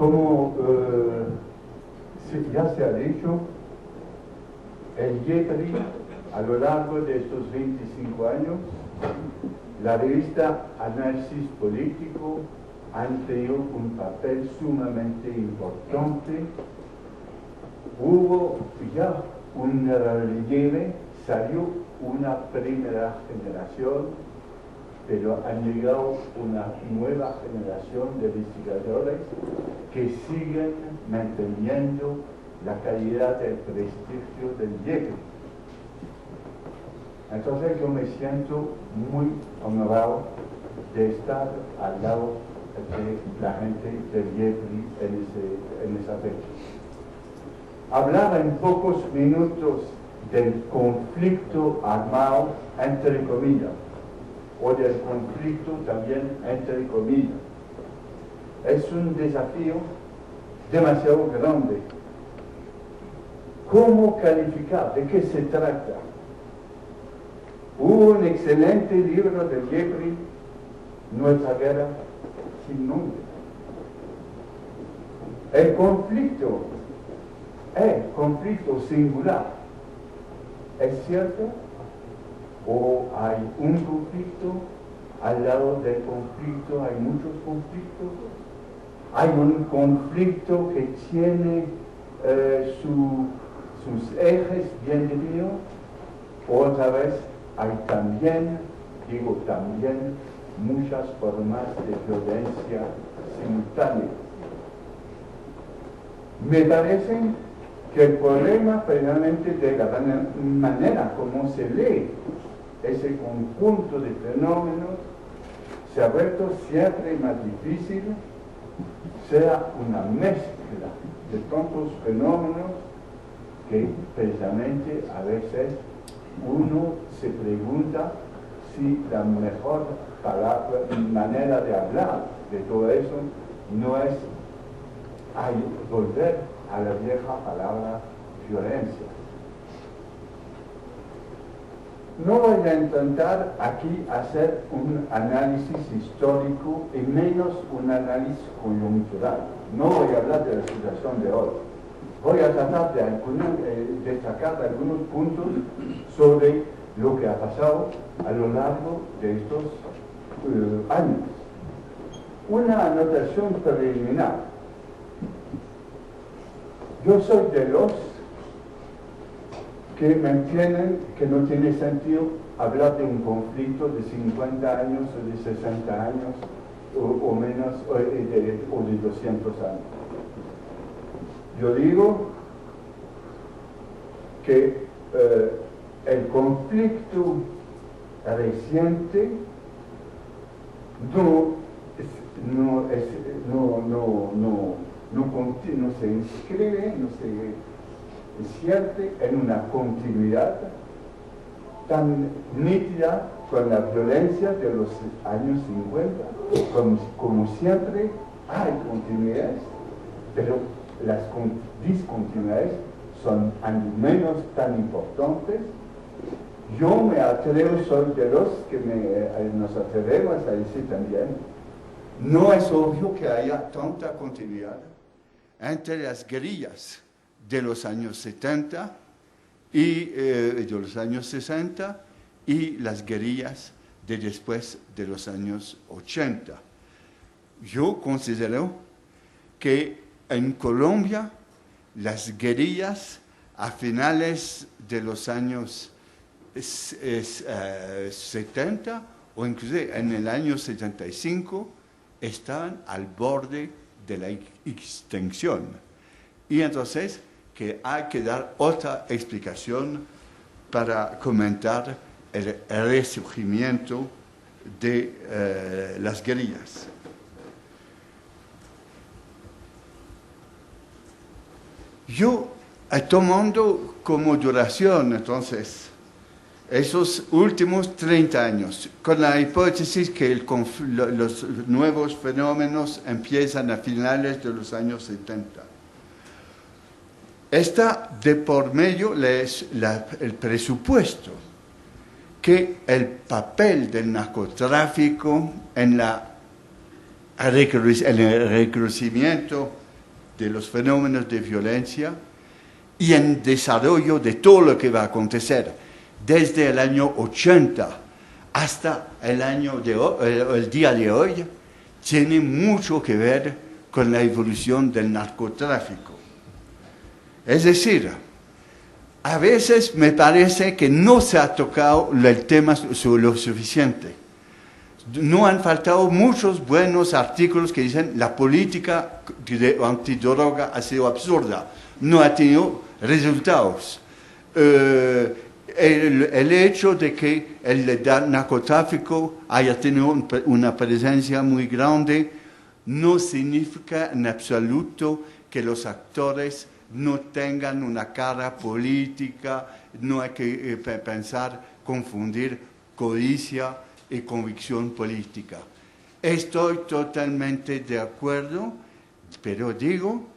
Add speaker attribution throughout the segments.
Speaker 1: Como ya se ha dicho, el YEPRI, a lo largo de estos 25 años, la revista Análisis Político ha tenido un papel sumamente importante. Hubo ya un relieve, salió una primera generación, pero han llegado una nueva generación de investigadores que siguen manteniendo la calidad del prestigio del YEPRI. Entonces yo me siento muy honrado de estar al lado de la gente del YEPRI en esa fecha. Hablar en pocos minutos del conflicto armado, entre comillas, o del conflicto también, entre comillas, es un desafío demasiado grande. ¿Cómo calificar? ¿De qué se trata? Hubo un excelente libro de YEPRI, Nuestra Guerra sin Nombre. El conflicto singular, ¿es cierto? ¿O hay un conflicto? Al lado del conflicto hay muchos conflictos. Hay un conflicto que tiene sus ejes bien definidos. Otra vez hay también muchas formas de violencia simultánea. Me parece que el problema precisamente de la manera como se lee ese conjunto de fenómenos se ha vuelto siempre más difícil, sea una mezcla de tantos fenómenos que precisamente a veces uno se pregunta si la mejor manera de hablar de todo eso no es volver a la vieja palabra violencia. No voy a intentar aquí hacer un análisis histórico y menos un análisis coyuntural. No voy a hablar de la situación de hoy. Voy a tratar de destacar algunos puntos sobre lo que ha pasado a lo largo de estos años. Una anotación preliminar. Yo soy de los que mantienen que no tiene sentido hablar de un conflicto de 50 años o de 60 años o menos o de 200 años. Yo digo que el conflicto reciente no se inscribe, no se insierte en una continuidad tan nítida con la violencia de los años 50. Como siempre hay continuidades, pero las discontinuidades son al menos tan importantes. Yo me atrevo, soy de los que nos atrevemos a decir también, no es obvio que haya tanta continuidad entre las guerrillas de los años 70 y de los años 60 y las guerrillas de después de los años 80. Yo considero que en Colombia las guerrillas a finales de los años 70 o inclusive en el año 75 estaban al borde de la extinción. Y entonces que hay que dar otra explicación para comentar el resurgimiento de las guerrillas. Yo, tomando como duración, entonces, esos últimos 30 años, con la hipótesis que los nuevos fenómenos empiezan a finales de los años 70. Está de por medio el presupuesto que el papel del narcotráfico en el recrudecimiento de los fenómenos de violencia y en desarrollo de todo lo que va a acontecer desde el año 80 hasta el día de hoy, tiene mucho que ver con la evolución del narcotráfico. Es decir, a veces me parece que no se ha tocado el tema lo suficiente. No han faltado muchos buenos artículos que dicen la política antidroga ha sido absurda, no ha tenido resultados. El hecho de que el narcotráfico haya tenido una presencia muy grande no significa en absoluto que los actores no tengan una cara política, no hay que confundir codicia y convicción política. Estoy totalmente de acuerdo, pero digo,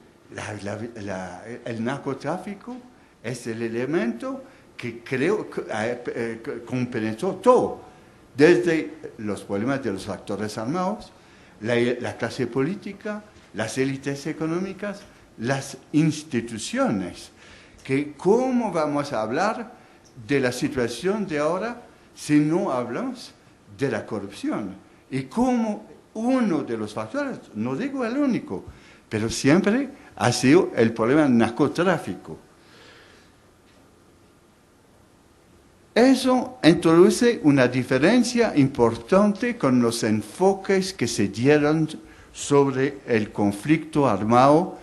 Speaker 1: el narcotráfico es el elemento que creo que compenetró todo, desde los problemas de los actores armados, la clase política, las élites económicas, las instituciones. ¿Cómo vamos a hablar de la situación de ahora si no hablamos de la corrupción? Y como uno de los factores, no digo el único, pero siempre ha sido el problema del narcotráfico. Eso introduce una diferencia importante con los enfoques que se dieron sobre el conflicto armado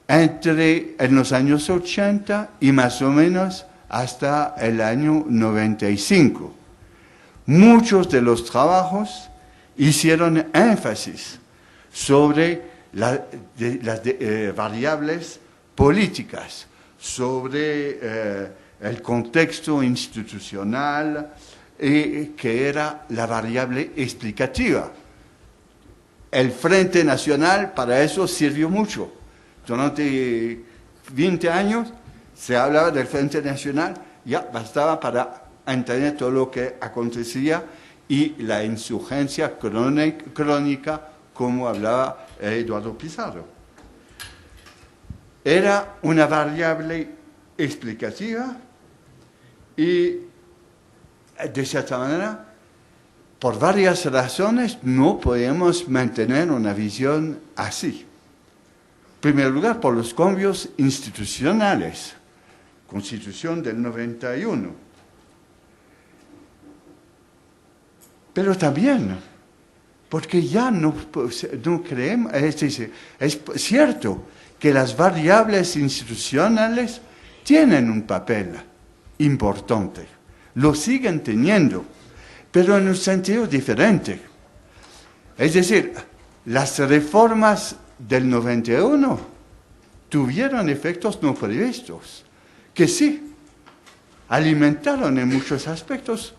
Speaker 1: en los años 80 y más o menos hasta el año 95. Muchos de los trabajos hicieron énfasis sobre las variables políticas, sobre el contexto institucional, que era la variable explicativa. El Frente Nacional para eso sirvió mucho. Durante 20 años se hablaba del Frente Nacional, ya bastaba para entender todo lo que acontecía y la insurgencia crónica, como hablaba Eduardo Pizarro. Era una variable explicativa y, de cierta manera, por varias razones no podemos mantener una visión así. En primer lugar, por los cambios institucionales, Constitución del 91. Pero también, porque ya no creemos, es cierto que las variables institucionales tienen un papel importante, lo siguen teniendo, pero en un sentido diferente. Es decir, las reformas del 91 tuvieron efectos no previstos, que sí, alimentaron en muchos aspectos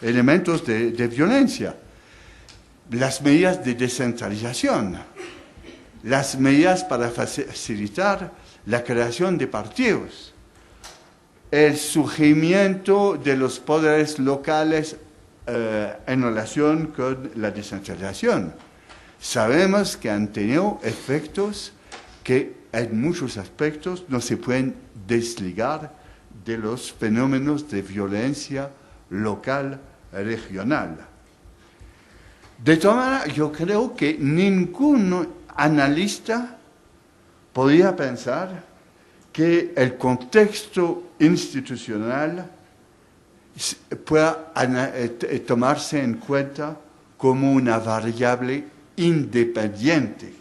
Speaker 1: elementos de violencia. Las medidas de descentralización, las medidas para facilitar la creación de partidos, el surgimiento de los poderes locales en relación con la descentralización. Sabemos que han tenido efectos que en muchos aspectos no se pueden desligar de los fenómenos de violencia local, regional. De todas maneras, yo creo que ningún analista podía pensar que el contexto institucional pueda tomarse en cuenta como una variable independiente.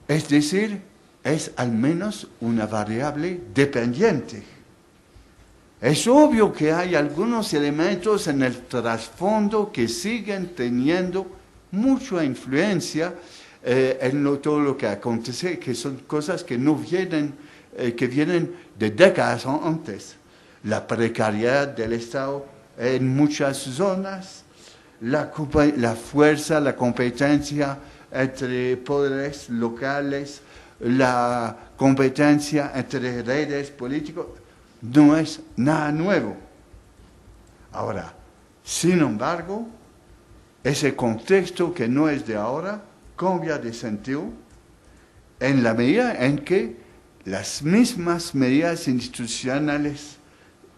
Speaker 1: Es decir, es al menos una variable dependiente. Es obvio que hay algunos elementos en el trasfondo que siguen teniendo mucha influencia en todo lo que acontece, que son cosas que no vienen, que vienen de décadas antes. La precariedad del Estado en muchas zonas, la fuerza, la competencia entre poderes locales, la competencia entre redes políticos, no es nada nuevo. Ahora, sin embargo, ese contexto que no es de ahora cambia de sentido en la medida en que las mismas medidas institucionales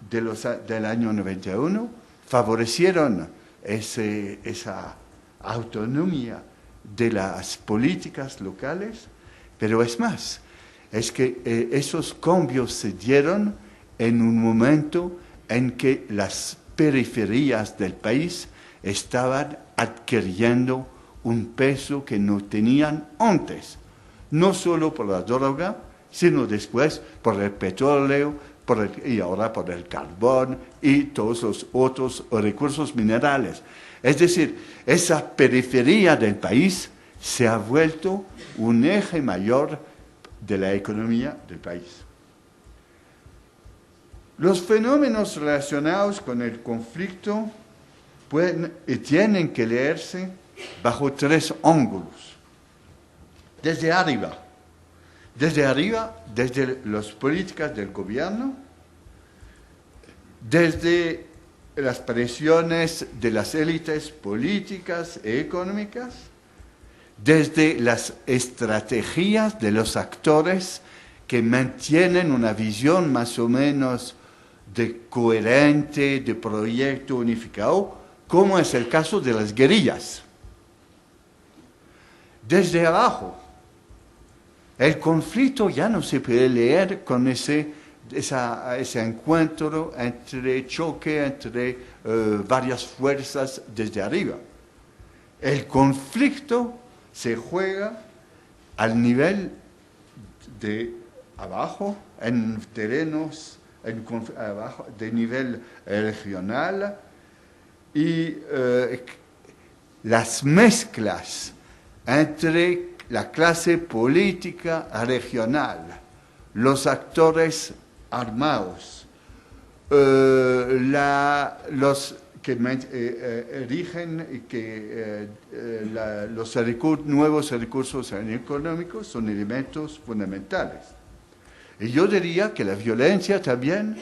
Speaker 1: del año 91 favorecieron esa autonomía de las políticas locales, pero es más, es que esos cambios se dieron en un momento en que las periferias del país estaban adquiriendo un peso que no tenían antes, no solo por la droga, sino después por el petróleo, y ahora por el carbón y todos los otros recursos minerales. Es decir, esa periferia del país se ha vuelto un eje mayor de la economía del país. Los fenómenos relacionados con el conflicto pueden y tienen que leerse bajo tres ángulos. Desde arriba, desde las políticas del gobierno, desde las presiones de las élites políticas y económicas, desde las estrategias de los actores que mantienen una visión más o menos coherente, de proyecto unificado, como es el caso de las guerrillas. Desde abajo, el conflicto ya no se puede leer con ese encuentro choque entre varias fuerzas desde arriba. El conflicto se juega al nivel de abajo, en terrenos de nivel regional, y las mezclas entre la clase política regional, los actores armados, los que erigen los nuevos recursos económicos son elementos fundamentales. Y yo diría que la violencia también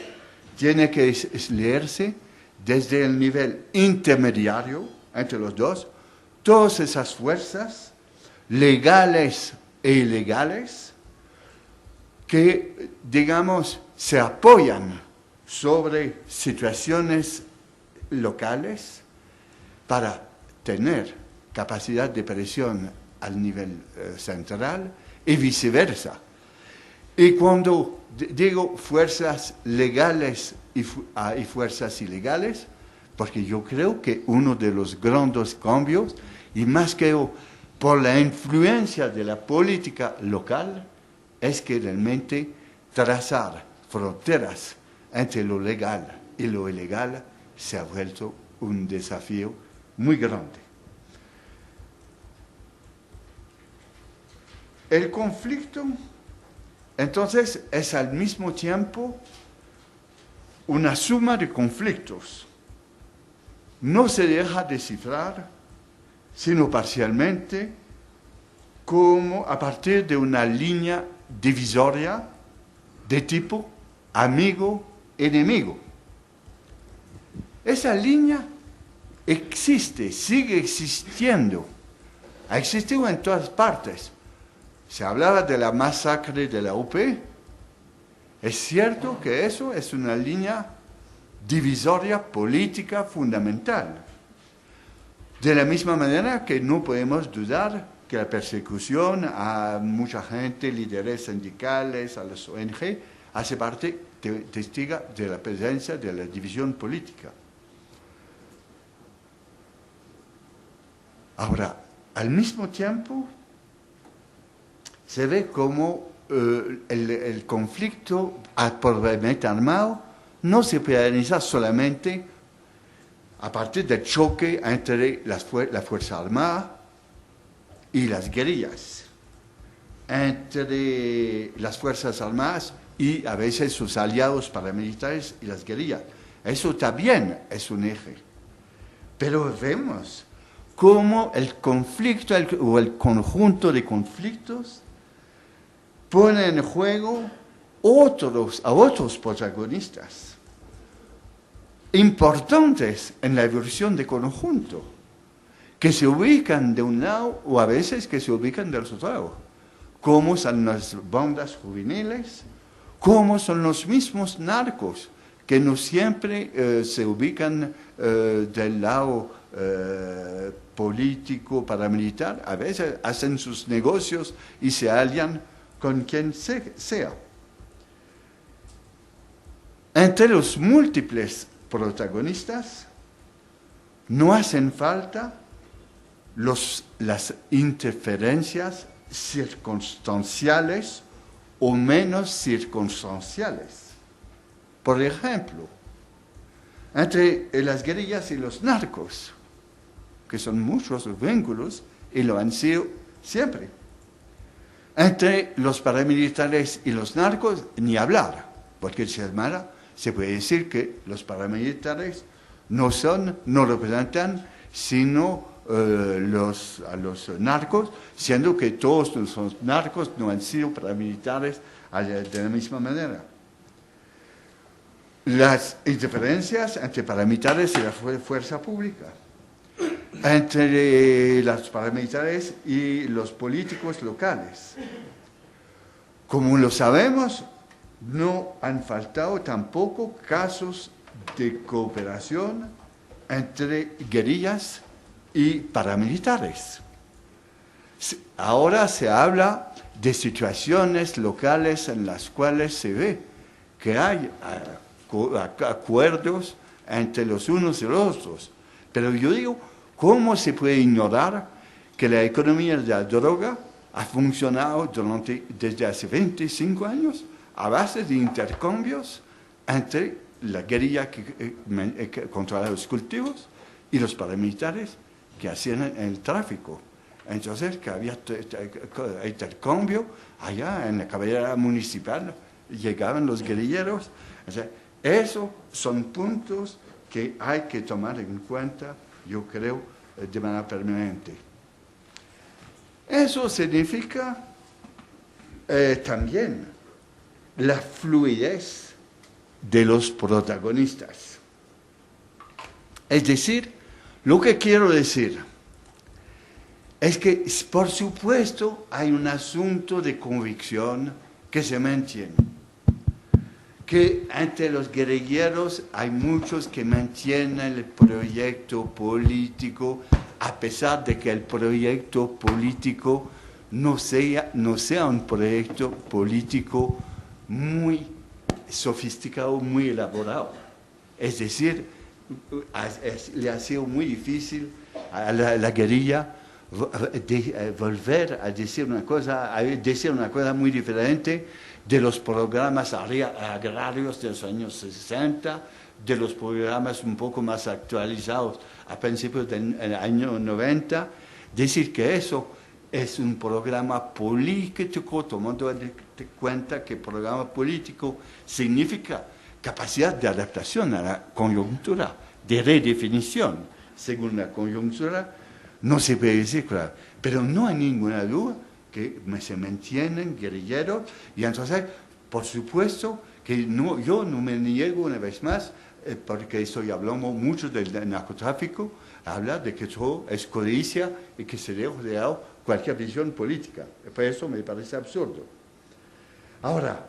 Speaker 1: tiene que leerse desde el nivel intermediario entre los dos, todas esas fuerzas legales e ilegales que, digamos, se apoyan sobre situaciones locales para tener capacidad de presión al nivel central y viceversa. Y cuando digo fuerzas legales y fuerzas ilegales, porque yo creo que uno de los grandes cambios, y más que por la influencia de la política local, es que realmente trazar fronteras entre lo legal y lo ilegal se ha vuelto un desafío muy grande. El conflicto, entonces, es al mismo tiempo una suma de conflictos. No se deja descifrar, sino parcialmente, como a partir de una línea divisoria de tipo amigo-enemigo. Esa línea existe, sigue existiendo, ha existido en todas partes. Se hablaba de la masacre de la UP. Es cierto que eso es una línea divisoria política fundamental. De la misma manera que no podemos dudar que la persecución a mucha gente, líderes sindicales, a las ONG, hace parte, testiga de la presencia de la división política. Ahora, al mismo tiempo, se ve como el conflicto probablemente armado no se puede analizar solamente a partir del choque entre la Fuerza Armada y las guerrillas, entre las Fuerzas Armadas y a veces sus aliados paramilitares y las guerrillas. Eso también es un eje. Pero vemos cómo el conflicto o el conjunto de conflictos pone en juego a otros protagonistas importantes en la evolución de conjunto,
Speaker 2: que se ubican de un lado o a veces que se ubican del otro lado, como son las bandas juveniles, como son los mismos narcos, que no siempre se ubican del lado político, paramilitar, a veces hacen sus negocios y se alian con quien sea. Entre los múltiples protagonistas no hacen falta las interferencias circunstanciales o menos circunstanciales. Por ejemplo, entre las guerrillas y los narcos, que son muchos los vínculos y lo han sido siempre. Entre los paramilitares y los narcos, ni hablar, porque se puede decir que los paramilitares no representan sino a los narcos, siendo que todos los narcos no han sido paramilitares de la misma manera. Las interferencias entre paramilitares y la fuerza pública, entre los paramilitares y los políticos locales. Como lo sabemos, no han faltado tampoco casos de cooperación entre guerrillas y paramilitares. Ahora se habla de situaciones locales en las cuales se ve que hay acuerdos entre los unos y los otros. Pero yo digo, ¿cómo se puede ignorar que la economía de la droga ha funcionado desde hace 25 años a base de intercambios entre la guerrilla que controlaba los cultivos y los paramilitares que hacían el tráfico? Entonces, que había intercambio allá en la cabecera municipal, llegaban los guerrilleros. O sea, esos son puntos que hay que tomar en cuenta, yo creo, de manera permanente. Eso significa también la fluidez de los protagonistas. Es decir, lo que quiero decir es que, por supuesto, hay un asunto de convicción que se mantiene. Que entre los guerrilleros hay muchos que mantienen el proyecto político, a pesar de que el proyecto político no sea un proyecto político muy sofisticado, muy elaborado. Es decir, le ha sido muy difícil a la guerrilla volver a decir una cosa muy diferente de los programas agrarios de los años 60, de los programas un poco más actualizados a principios del año 90, decir que eso es un programa político, tomando en cuenta que programa político significa capacidad de adaptación a la coyuntura, de redefinición según la coyuntura, no se puede decir claro, pero no hay ninguna duda que se mantienen guerrilleros, y entonces, por supuesto, que yo no me niego una vez más, porque estoy hablando mucho del narcotráfico, hablar de que todo es codicia y que se debe de dar cualquier visión política. Por eso me parece absurdo. Ahora,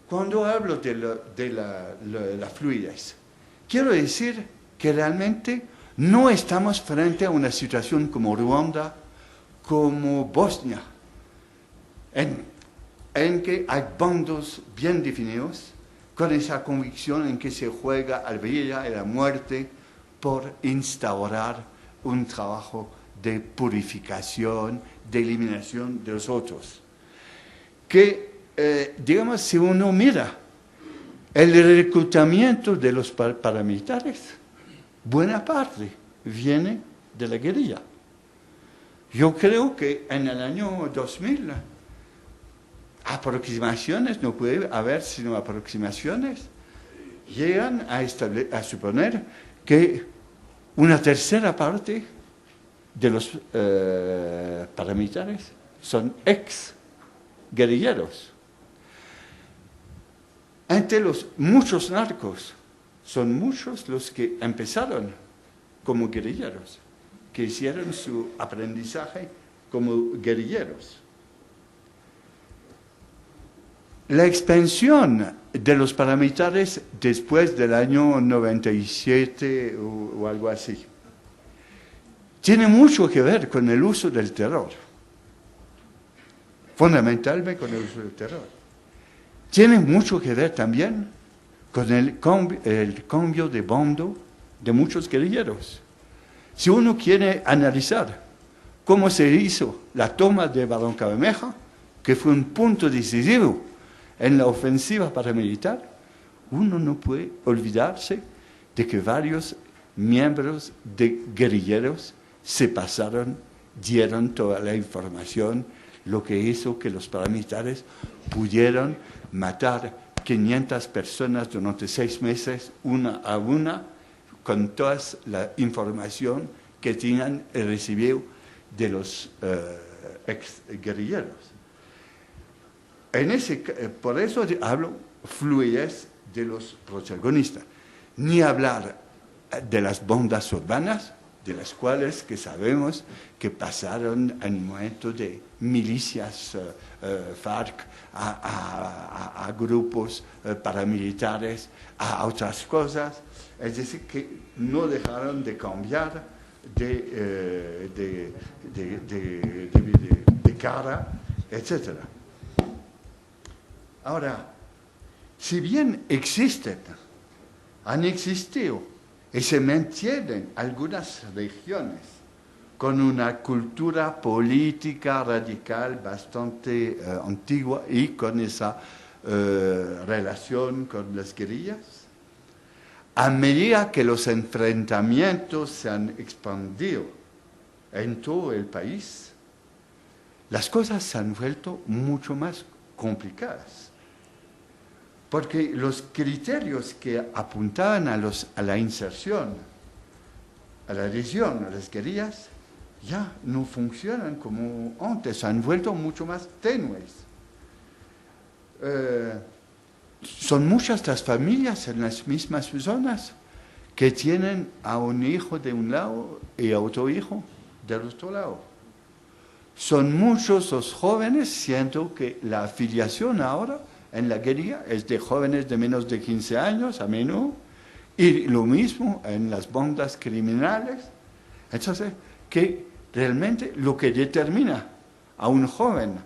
Speaker 2: cuando hablo de la fluidez, quiero decir que realmente no estamos frente a una situación como Ruanda, como Bosnia, en que hay bandos bien definidos, con esa convicción en que se juega a la vida y la muerte por instaurar un trabajo de purificación, de eliminación de los otros. Que, digamos, si uno mira el reclutamiento de los paramilitares, buena parte viene de la guerrilla. Yo creo que en el año 2000, aproximaciones, no puede haber sino aproximaciones, llegan a suponer que una tercera parte de los paramilitares son ex-guerrilleros. Entre los muchos narcos, son muchos los que empezaron como guerrilleros. que hicieron su aprendizaje como guerrilleros. La expansión de los paramilitares después del año 97 o algo así tiene mucho que ver con el uso del terror, fundamentalmente con el uso del terror. Tiene mucho que ver también con el cambio de bando de muchos guerrilleros. Si uno quiere analizar cómo se hizo la toma de Barrancabermeja, que fue un punto decisivo en la ofensiva paramilitar, uno no puede olvidarse de que varios miembros de guerrilleros se pasaron, dieron toda la información, lo que hizo que los paramilitares pudieron matar 500 personas durante 6 meses, una a una, con toda la información que tenían recibido de los ex guerrilleros. Por eso hablo fluidez de los protagonistas. Ni hablar de las bandas urbanas, de las cuales que sabemos que pasaron en un momento de milicias FARC a grupos paramilitares, a otras cosas. Es decir, que no dejaron de cambiar de cara, etc. Ahora, si bien han existido y se mantienen algunas regiones con una cultura política radical bastante antigua y con esa relación con las guerrillas, a medida que los enfrentamientos se han expandido en todo el país, las cosas se han vuelto mucho más complicadas. Porque los criterios que apuntaban a la inserción, a la adhesión, a las guerrillas, ya no funcionan como antes, se han vuelto mucho más tenues. Son muchas las familias en las mismas zonas que tienen a un hijo de un lado y a otro hijo del otro lado. Son muchos los jóvenes, siento que la afiliación ahora en la guerrilla es de jóvenes de menos de 15 años a menudo, y lo mismo en las bandas criminales. Entonces, que realmente lo que determina a un joven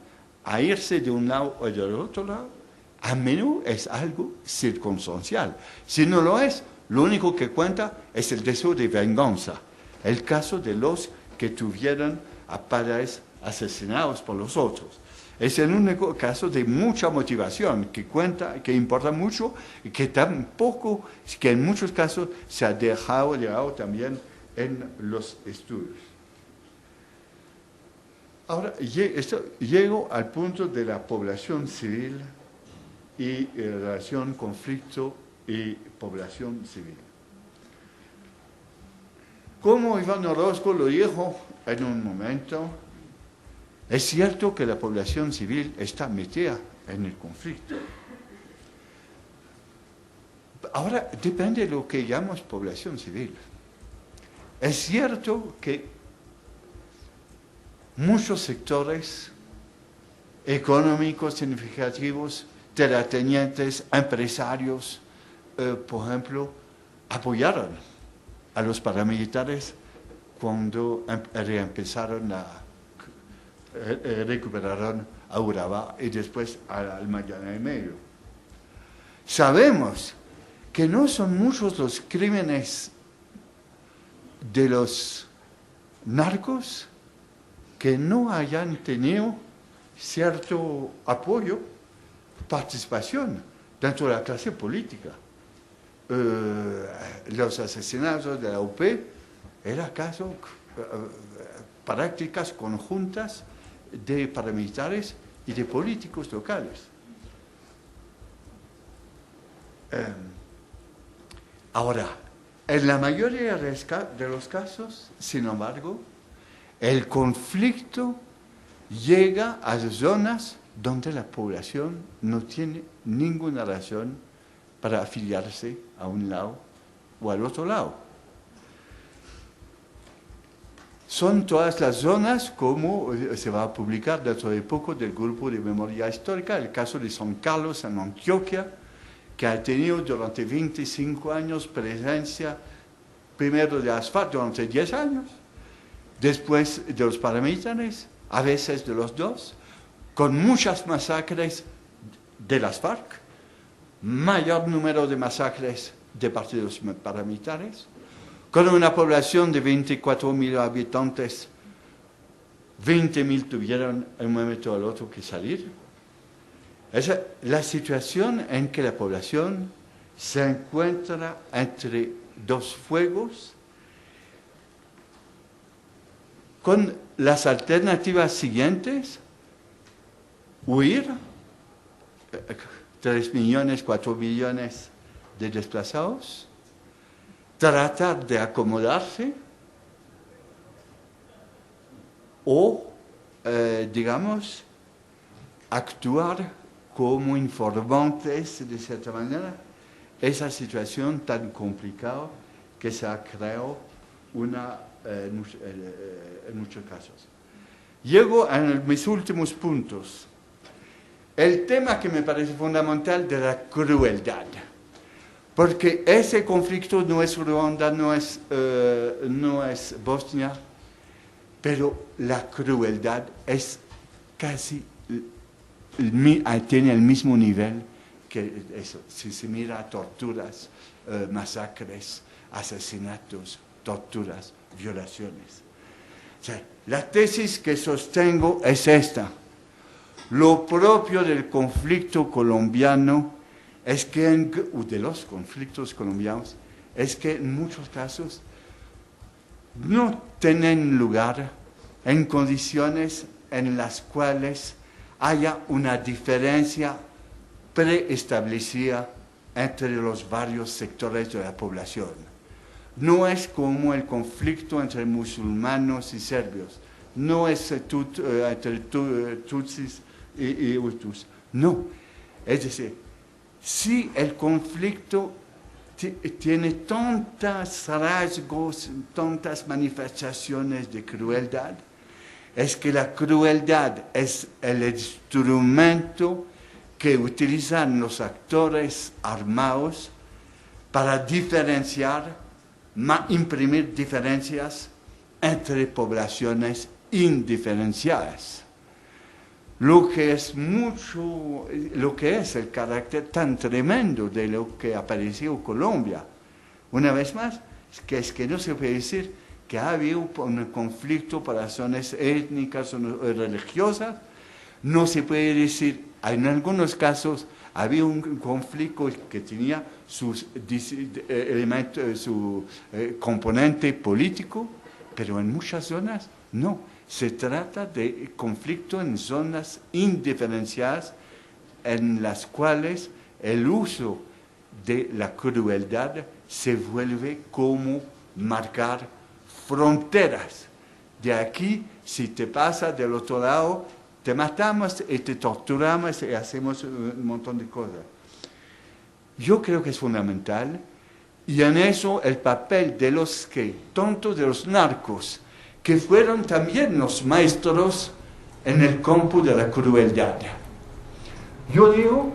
Speaker 2: a irse de un lado o del otro lado, a menudo es algo circunstancial. Si no lo es, lo único que cuenta es el deseo de venganza. El caso de los que tuvieron a padres asesinados por los otros. Es el único caso de mucha motivación que cuenta, que importa mucho y que tampoco, que en muchos casos se ha dejado también en los estudios. Ahora llego al punto de la población civil y relación conflicto y población civil. Como Iván Orozco lo dijo en un momento, es cierto que la población civil está metida en el conflicto. Ahora, depende de lo que llamamos población civil. Es cierto que muchos sectores económicos significativos, terratenientes, empresarios, por ejemplo, apoyaron a los paramilitares cuando recuperaron a Urabá y después al Mañana y Medio. Sabemos que no son muchos los crímenes de los narcos que no hayan tenido cierto apoyo, participación dentro de la clase política. Los asesinatos de la UP era caso prácticas conjuntas de paramilitares y de políticos locales. Ahora, en la mayoría de los casos, sin embargo, el conflicto llega a zonas donde la población no tiene ninguna razón para afiliarse a un lado o al otro lado. son todas las zonas, como se va a publicar dentro de poco del grupo de memoria histórica, el caso de San Carlos en Antioquia, que ha tenido durante 25 años presencia primero de las FARC durante 10 años, después de los paramilitares, a veces de los dos, con muchas masacres de las FARC, mayor número de masacres de parte de los paramilitares, con una población de 24.000 habitantes, 20.000 tuvieron en un momento o al otro que salir. Esa es la situación en que la población se encuentra entre dos fuegos, con las alternativas siguientes: huir, 3 millones, 4 millones de desplazados, tratar de acomodarse o, digamos, actuar como informantes, de cierta manera, esa situación tan complicada que se ha creado en muchos casos. Llego a mis últimos puntos. El tema que me parece fundamental de la crueldad. Porque ese conflicto no es Ruanda, no es Bosnia, pero la crueldad es casi, tiene el mismo nivel que eso. Si se mira a torturas, masacres, asesinatos, torturas, violaciones. O sea, la tesis que sostengo es esta. Lo propio del conflicto colombiano es que, o de los conflictos colombianos, es que en muchos casos no tienen lugar en condiciones en las cuales haya una diferencia preestablecida entre los varios sectores de la población. No es como el conflicto entre musulmanes y serbios, no es entre tutsis y hutus, no. Es decir, si el conflicto tiene tantos rasgos, tantas manifestaciones de crueldad, es que la crueldad es el instrumento que utilizan los actores armados para diferenciar, imprimir diferencias entre poblaciones indiferenciadas. Lo que es el carácter tan tremendo de lo que apareció Colombia. Una vez más, es que no se puede decir que ha habido un conflicto por razones étnicas o religiosas. No se puede decir, en algunos casos había un conflicto que tenía su componente político, pero en muchas zonas no. Se trata de conflicto en zonas indiferenciadas en las cuales el uso de la crueldad se vuelve como marcar fronteras. De aquí, si te pasa del otro lado, te matamos y te torturamos y hacemos un montón de cosas. Yo creo que es fundamental, y en eso el papel de los tanto de los narcos, que fueron también los maestros en el campo de la crueldad. Yo digo,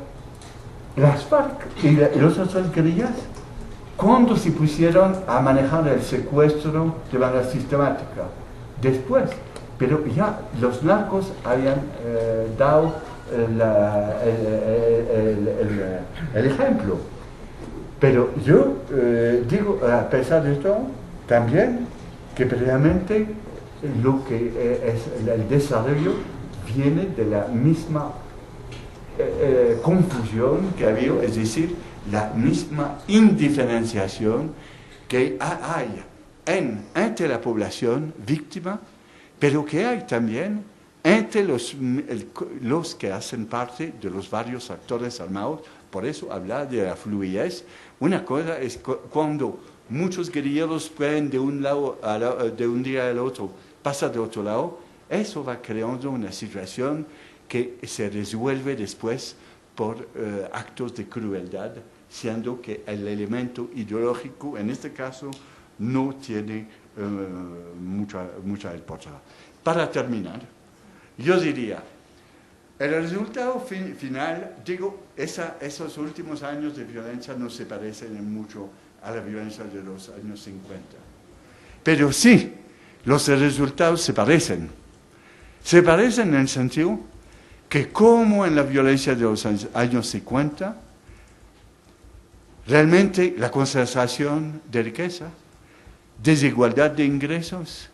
Speaker 2: las FARC y las otras guerrillas, cuando se pusieron a manejar el secuestro de manera sistemática, después, pero ya los narcos habían dado el ejemplo. Pero yo digo, a pesar de todo, también que previamente lo que es el desarrollo viene de la misma confusión que ha habido, es decir, la misma indiferenciación que hay entre la población víctima, pero que hay también entre los que hacen parte de los varios actores armados. Por eso hablar de la fluidez. Una cosa es cuando muchos guerrilleros pueden de un día al otro pasar de otro lado, eso va creando una situación que se resuelve después por actos de crueldad, siendo que el elemento ideológico, en este caso, no tiene mucha importancia. Para terminar, yo diría, el resultado final, digo, esos últimos años de violencia no se parecen en mucho a la violencia de los años 50. Pero sí, los resultados se parecen. Se parecen en el sentido que como en la violencia de los años 50, realmente la concentración de riqueza, desigualdad de ingresos,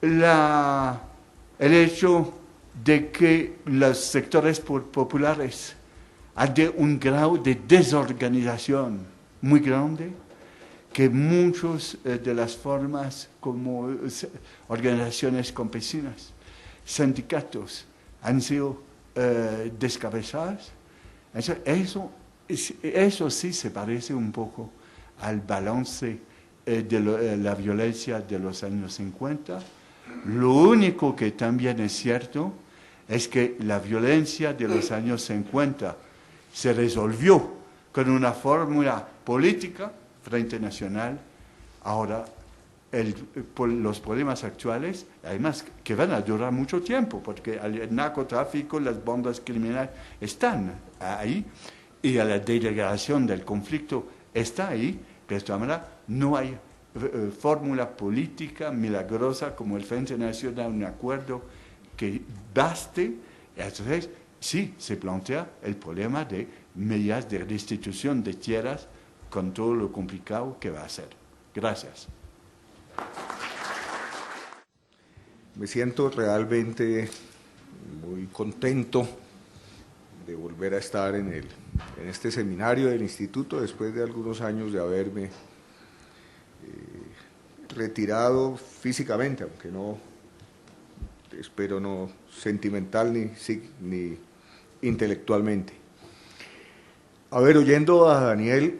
Speaker 2: el hecho de que los sectores populares hay un grado de desorganización muy grande, que muchas de las formas como organizaciones campesinas, sindicatos, han sido descabezadas. Eso sí se parece un poco al balance de la violencia de los años 50. Lo único que también es cierto es que la violencia de los años 50 se resolvió con una fórmula política, Frente Nacional. Ahora, los problemas actuales, además, que van a durar mucho tiempo, porque el narcotráfico, las bandas criminales están ahí, y la delegación del conflicto está ahí, pero de todas maneras no hay fórmula política milagrosa como el Frente Nacional, un acuerdo que baste. Entonces, sí, se plantea el problema de medidas de restitución de tierras con todo lo complicado que va a ser. Gracias.
Speaker 3: Me siento realmente muy contento de volver a estar en este seminario del instituto después de algunos años de haberme retirado físicamente, aunque no, espero no sentimental ni intelectualmente. A ver, oyendo a Daniel,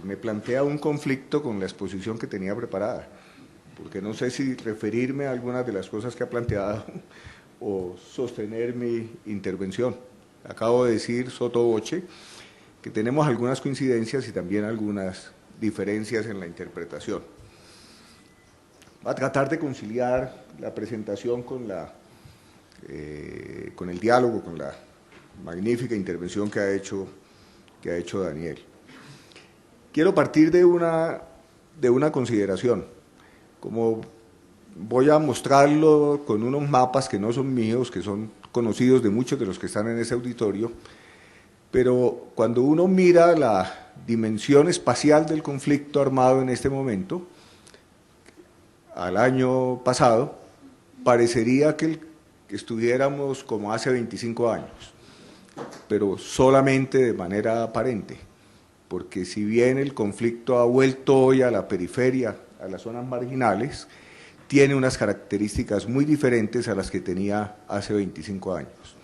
Speaker 3: me plantea un conflicto con la exposición que tenía preparada, porque no sé si referirme a algunas de las cosas que ha planteado o sostener mi intervención. Acabo de decir sotto voce que tenemos algunas coincidencias y también algunas diferencias en la interpretación. Va a tratar de conciliar la presentación con el diálogo, con la magnífica intervención que ha hecho Daniel. Quiero partir de una consideración. Como voy a mostrarlo con unos mapas que no son míos, que son conocidos de muchos de los que están en ese auditorio, pero cuando uno mira la dimensión espacial del conflicto armado en este momento, al año pasado, parecería que estuviéramos como hace 25 años, pero solamente de manera aparente, porque si bien el conflicto ha vuelto hoy a la periferia, a las zonas marginales, tiene unas características muy diferentes a las que tenía hace 25 años.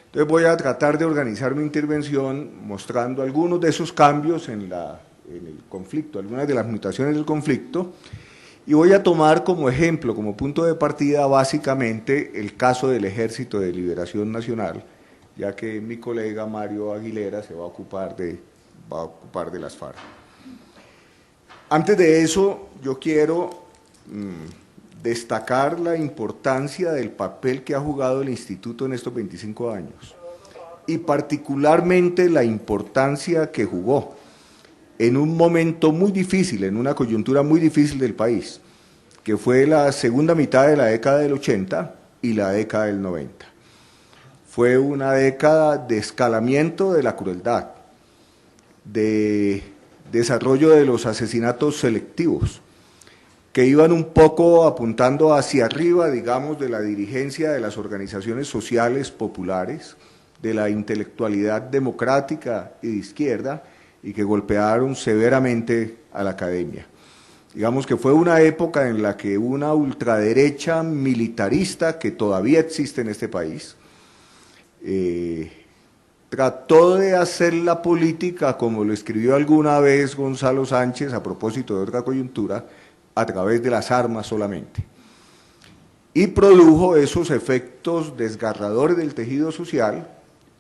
Speaker 3: Entonces voy a tratar de organizar mi intervención mostrando algunos de esos cambios en el conflicto, algunas de las mutaciones del conflicto, y voy a tomar como ejemplo, como punto de partida, básicamente el caso del Ejército de Liberación Nacional, ya que mi colega Mario Aguilera se va a ocupar de las FARC. Antes de eso, yo quiero destacar la importancia del papel que ha jugado el Instituto en estos 25 años y particularmente la importancia que jugó en un momento muy difícil, en una coyuntura muy difícil del país, que fue la segunda mitad de la década del 80 y la década del 90. Fue una década de escalamiento de la crueldad, de desarrollo de los asesinatos selectivos, que iban un poco apuntando hacia arriba, digamos, de la dirigencia de las organizaciones sociales populares, de la intelectualidad democrática y de izquierda, y que golpearon severamente a la academia. Digamos que fue una época en la que una ultraderecha militarista, que todavía existe en este país, trató de hacer la política, como lo escribió alguna vez Gonzalo Sánchez a propósito de otra coyuntura, a través de las armas solamente. Y produjo esos efectos desgarradores del tejido social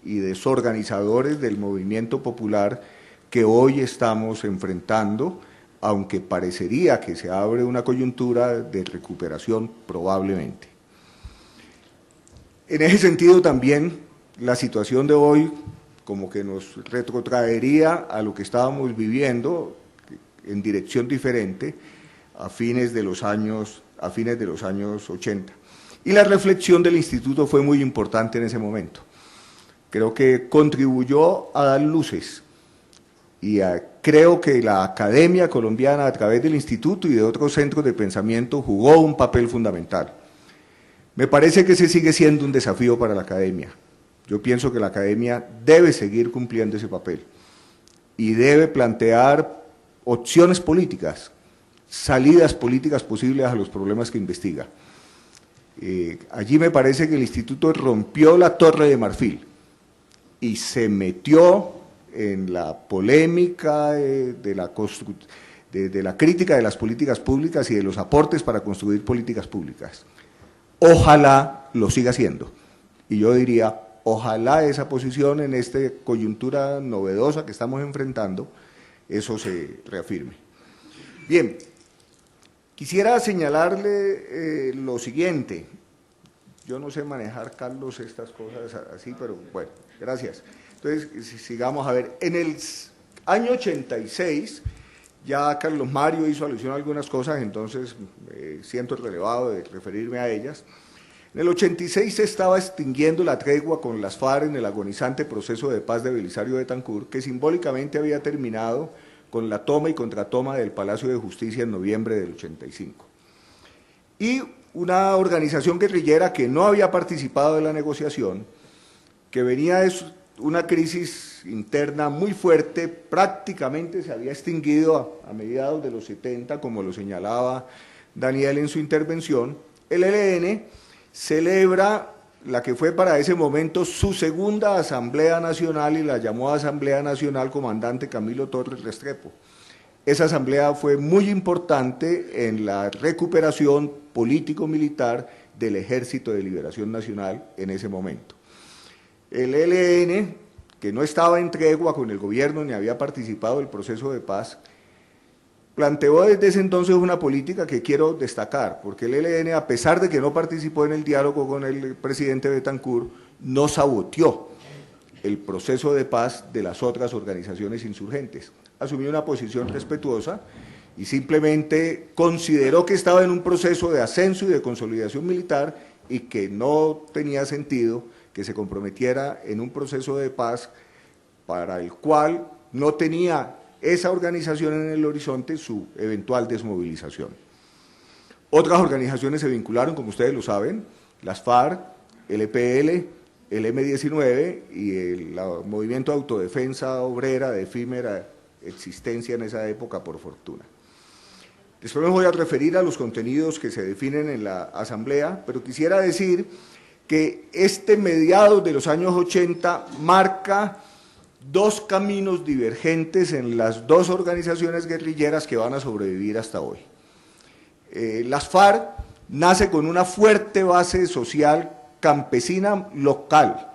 Speaker 3: y desorganizadores del movimiento popular que hoy estamos enfrentando aunque parecería que se abre una coyuntura de recuperación probablemente. En ese sentido también la situación de hoy como que nos retrotraería a lo que estábamos viviendo en dirección diferente a fines de los años 80. Y la reflexión del instituto fue muy importante en ese momento. Creo que contribuyó a dar luces y creo que la Academia Colombiana a través del instituto y de otros centros de pensamiento jugó un papel fundamental. Me parece que ese sigue siendo un desafío para la Academia. Yo pienso que la Academia debe seguir cumpliendo ese papel y debe plantear opciones políticas, salidas políticas posibles a los problemas que investiga. Allí me parece que el instituto rompió la torre de marfil y se metió en la polémica de la crítica de las políticas públicas y de los aportes para construir políticas públicas. Ojalá lo siga haciendo. Y yo diría, ojalá esa posición en esta coyuntura novedosa que estamos enfrentando, eso se reafirme. Bien, quisiera señalarle lo siguiente. Yo no sé manejar, Carlos, estas cosas así, pero bueno, gracias. Entonces, sigamos a ver. En el año 86, ya Carlos Mario hizo alusión a algunas cosas, entonces siento relevado de referirme a ellas. En el 86 se estaba extinguiendo la tregua con las FARC en el agonizante proceso de paz de Belisario Betancur, que simbólicamente había terminado con la toma y contratoma del Palacio de Justicia en noviembre del 85. Y una organización guerrillera que no había participado de la negociación, que venía de una crisis interna muy fuerte, prácticamente se había extinguido a mediados de los 70, como lo señalaba Daniel en su intervención. El ELN celebra la que fue para ese momento su segunda Asamblea Nacional y la llamó Asamblea Nacional Comandante Camilo Torres Restrepo. Esa asamblea fue muy importante en la recuperación político-militar del Ejército de Liberación Nacional en ese momento. El ELN, que no estaba en tregua con el gobierno ni había participado del proceso de paz, planteó desde ese entonces una política que quiero destacar, porque el ELN, a pesar de que no participó en el diálogo con el presidente Betancur, no saboteó el proceso de paz de las otras organizaciones insurgentes. Asumió una posición respetuosa y simplemente consideró que estaba en un proceso de ascenso y de consolidación militar y que no tenía sentido que se comprometiera en un proceso de paz para el cual no tenía esa organización en el horizonte su eventual desmovilización. Otras organizaciones se vincularon, como ustedes lo saben, las FARC, el EPL, el M-19 y el Movimiento de Autodefensa Obrera de efímera existencia en esa época, por fortuna. Después me voy a referir a los contenidos que se definen en la Asamblea, pero quisiera decir que mediados de los años 80 marca dos caminos divergentes en las dos organizaciones guerrilleras que van a sobrevivir hasta hoy. Las FARC nace con una fuerte base social campesina local,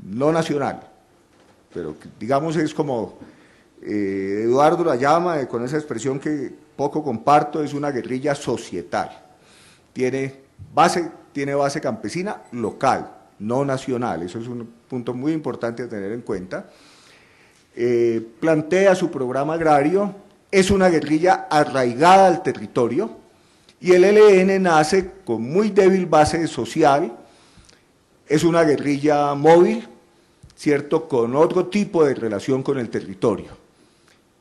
Speaker 3: no nacional, pero digamos es como Eduardo la llama, con esa expresión que poco comparto, es una guerrilla societal. Tiene base campesina local, no nacional, eso es un punto muy importante a tener en cuenta. Plantea su programa agrario, es una guerrilla arraigada al territorio, y el ELN nace con muy débil base social, es una guerrilla móvil, ¿cierto?, con otro tipo de relación con el territorio.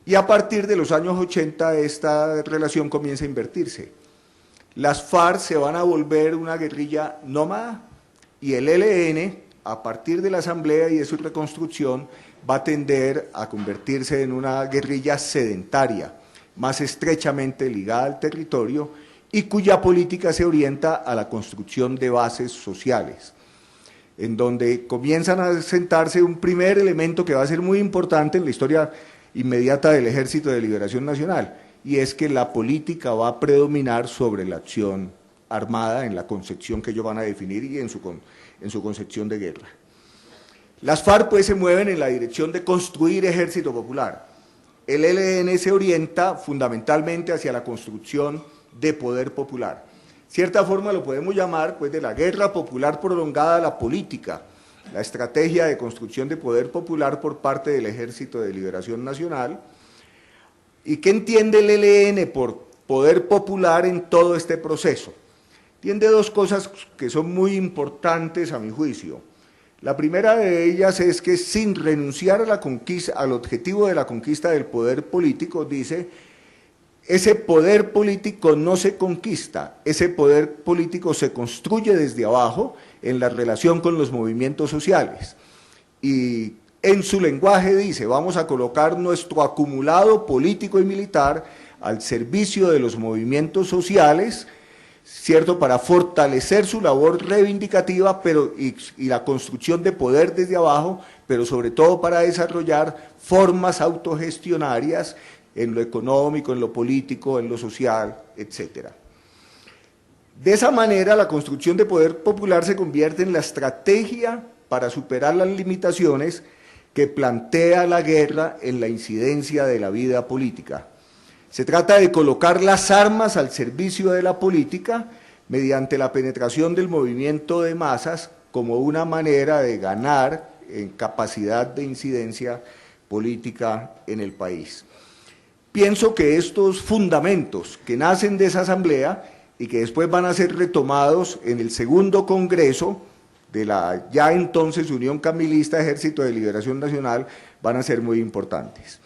Speaker 3: Y a partir de los años 80 esta relación comienza a invertirse. Las FARC se van a volver una guerrilla nómada y el ELN, a partir de la asamblea y de su reconstrucción, va a tender a convertirse en una guerrilla sedentaria, más estrechamente ligada al territorio y cuya política se orienta a la construcción de bases sociales, en donde comienzan a sentarse un primer elemento que va a ser muy importante en la historia inmediata del Ejército de Liberación Nacional, y es que la política va a predominar sobre la acción armada en la concepción que ellos van a definir y en su concepción de guerra. Las FARC pues se mueven en la dirección de construir ejército popular, el ELN se orienta fundamentalmente hacia la construcción de poder popular. Cierta forma lo podemos llamar pues de la guerra popular prolongada a la política, la estrategia de construcción de poder popular por parte del Ejército de Liberación Nacional. ¿Y qué entiende el ELN por poder popular en todo este proceso? Entiende dos cosas que son muy importantes a mi juicio. La primera de ellas es que sin renunciar a la conquista, al objetivo de la conquista del poder político, dice, ese poder político no se conquista, ese poder político se construye desde abajo en la relación con los movimientos sociales. Y en su lenguaje dice, vamos a colocar nuestro acumulado político y militar al servicio de los movimientos sociales, ¿cierto?, para fortalecer su labor reivindicativa y la construcción de poder desde abajo, pero sobre todo para desarrollar formas autogestionarias en lo económico, en lo político, en lo social, etc. De esa manera, la construcción de poder popular se convierte en la estrategia para superar las limitaciones que plantea la guerra en la incidencia de la vida política. Se trata de colocar las armas al servicio de la política mediante la penetración del movimiento de masas como una manera de ganar en capacidad de incidencia política en el país. Pienso que estos fundamentos que nacen de esa asamblea y que después van a ser retomados en el segundo congreso de la ya entonces Unión Camilista Ejército de Liberación Nacional van a ser muy importantes.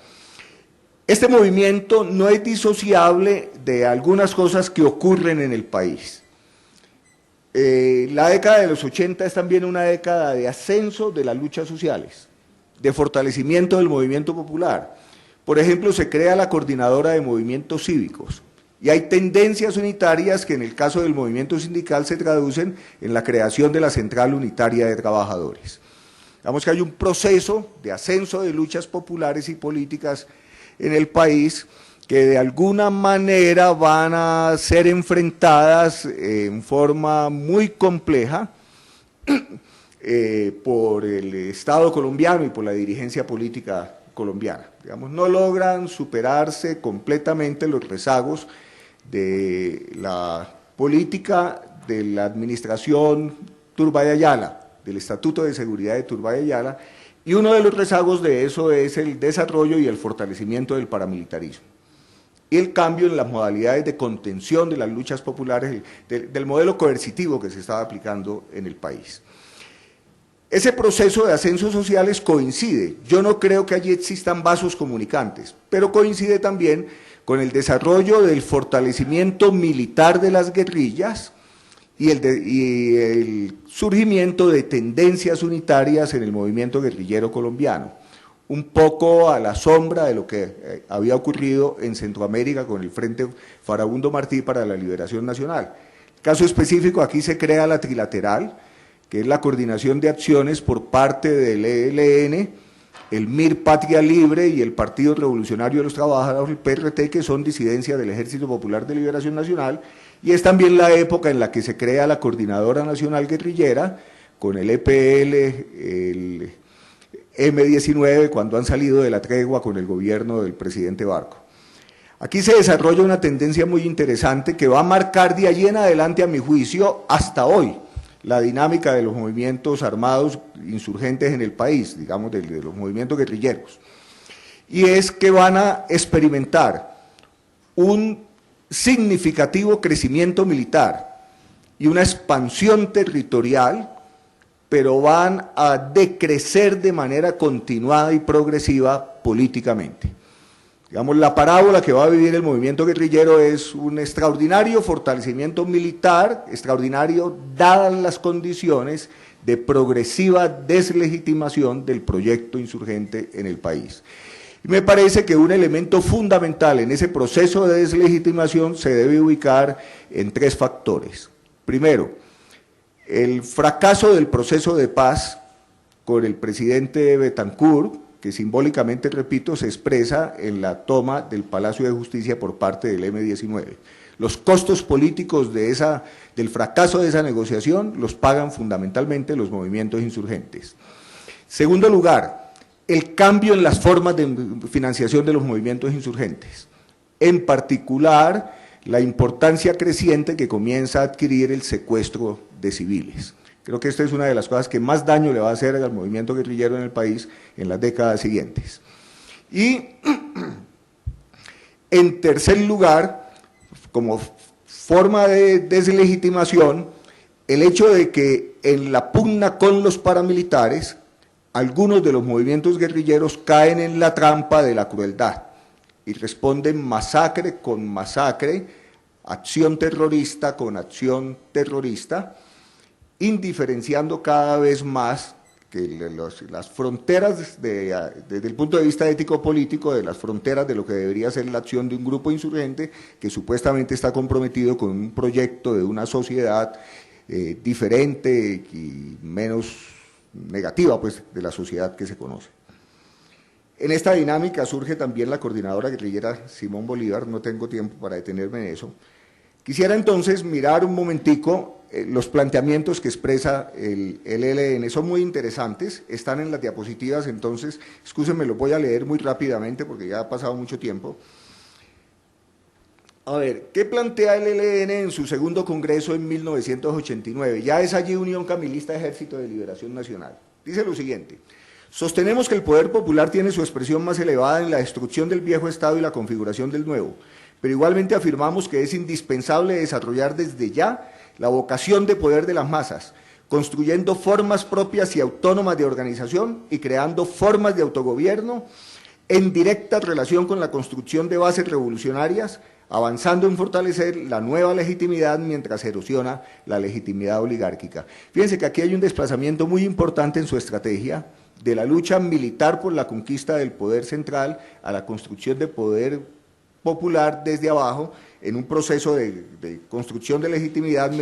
Speaker 3: Este movimiento no es disociable de algunas cosas que ocurren en el país. La década de los 80 es también una década de ascenso de las luchas sociales, de fortalecimiento del movimiento popular. Por ejemplo, se crea la Coordinadora de Movimientos Cívicos y hay tendencias unitarias que en el caso del movimiento sindical se traducen en la creación de la Central Unitaria de Trabajadores. Digamos que hay un proceso de ascenso de luchas populares y políticas en el país que de alguna manera van a ser enfrentadas en forma muy compleja por el Estado colombiano y por la dirigencia política colombiana. Digamos, no logran superarse completamente los rezagos de la política de la administración Turbay Ayala, del Estatuto de Seguridad de Turbay Ayala, y uno de los rezagos de eso es el desarrollo y el fortalecimiento del paramilitarismo y el cambio en las modalidades de contención de las luchas populares, del modelo coercitivo que se estaba aplicando en el país. Ese proceso de ascensos sociales coincide, yo no creo que allí existan vasos comunicantes, pero coincide también con el desarrollo del fortalecimiento militar de las guerrillas y el surgimiento de tendencias unitarias en el movimiento guerrillero colombiano, un poco a la sombra de lo que había ocurrido en Centroamérica con el Frente Farabundo Martí para la Liberación Nacional. Caso específico, aquí se crea la Trilateral, que es la coordinación de acciones por parte del ELN, el MIR Patria Libre y el Partido Revolucionario de los Trabajadores, el PRT, que son disidencias del Ejército Popular de Liberación Nacional, y es también la época en la que se crea la Coordinadora Nacional Guerrillera, con el EPL, el M-19, cuando han salido de la tregua con el gobierno del presidente Barco. Aquí se desarrolla una tendencia muy interesante que va a marcar de allí en adelante, a mi juicio, hasta hoy, la dinámica de los movimientos armados insurgentes en el país, digamos, de los movimientos guerrilleros. Y es que van a experimentar un significativo crecimiento militar y una expansión territorial, pero van a decrecer de manera continuada y progresiva políticamente. Digamos, la parábola que va a vivir el movimiento guerrillero es un extraordinario fortalecimiento militar, extraordinario dadas las condiciones de progresiva deslegitimación del proyecto insurgente en el país. Y me parece que un elemento fundamental en ese proceso de deslegitimación se debe ubicar en tres factores. Primero, el fracaso del proceso de paz con el presidente Betancourt, que simbólicamente, repito, se expresa en la toma del Palacio de Justicia por parte del M-19. Los costos políticos del fracaso de esa negociación los pagan fundamentalmente los movimientos insurgentes. Segundo lugar, el cambio en las formas de financiación de los movimientos insurgentes, en particular la importancia creciente que comienza a adquirir el secuestro de civiles. Creo que esta es una de las cosas que más daño le va a hacer al movimiento guerrillero en el país en las décadas siguientes. Y en tercer lugar, como forma de deslegitimación, el hecho de que en la pugna con los paramilitares, algunos de los movimientos guerrilleros caen en la trampa de la crueldad y responden masacre con masacre, acción terrorista con acción terrorista, indiferenciando cada vez más que las fronteras, desde el punto de vista ético-político, de las fronteras de lo que debería ser la acción de un grupo insurgente que supuestamente está comprometido con un proyecto de una sociedad diferente y menos negativa, pues, de la sociedad que se conoce. En esta dinámica surge también la coordinadora guerrillera Simón Bolívar, no tengo tiempo para detenerme en eso. Quisiera entonces mirar un momentico los planteamientos que expresa el ELN, son muy interesantes, están en las diapositivas, entonces, excúsenme, los voy a leer muy rápidamente porque ya ha pasado mucho tiempo. A ver, ¿qué plantea el ELN en su segundo congreso en 1989? Ya es allí Unión Camilista Ejército de Liberación Nacional. Dice lo siguiente: sostenemos que el poder popular tiene su expresión más elevada en la destrucción del viejo Estado y la configuración del nuevo, pero igualmente afirmamos que es indispensable desarrollar desde ya la vocación de poder de las masas, construyendo formas propias y autónomas de organización y creando formas de autogobierno en directa relación con la construcción de bases revolucionarias, avanzando en fortalecer la nueva legitimidad mientras se erosiona la legitimidad oligárquica. Fíjense que aquí hay un desplazamiento muy importante en su estrategia, de la lucha militar por la conquista del poder central a la construcción de poder popular desde abajo, en un proceso de construcción de legitimidad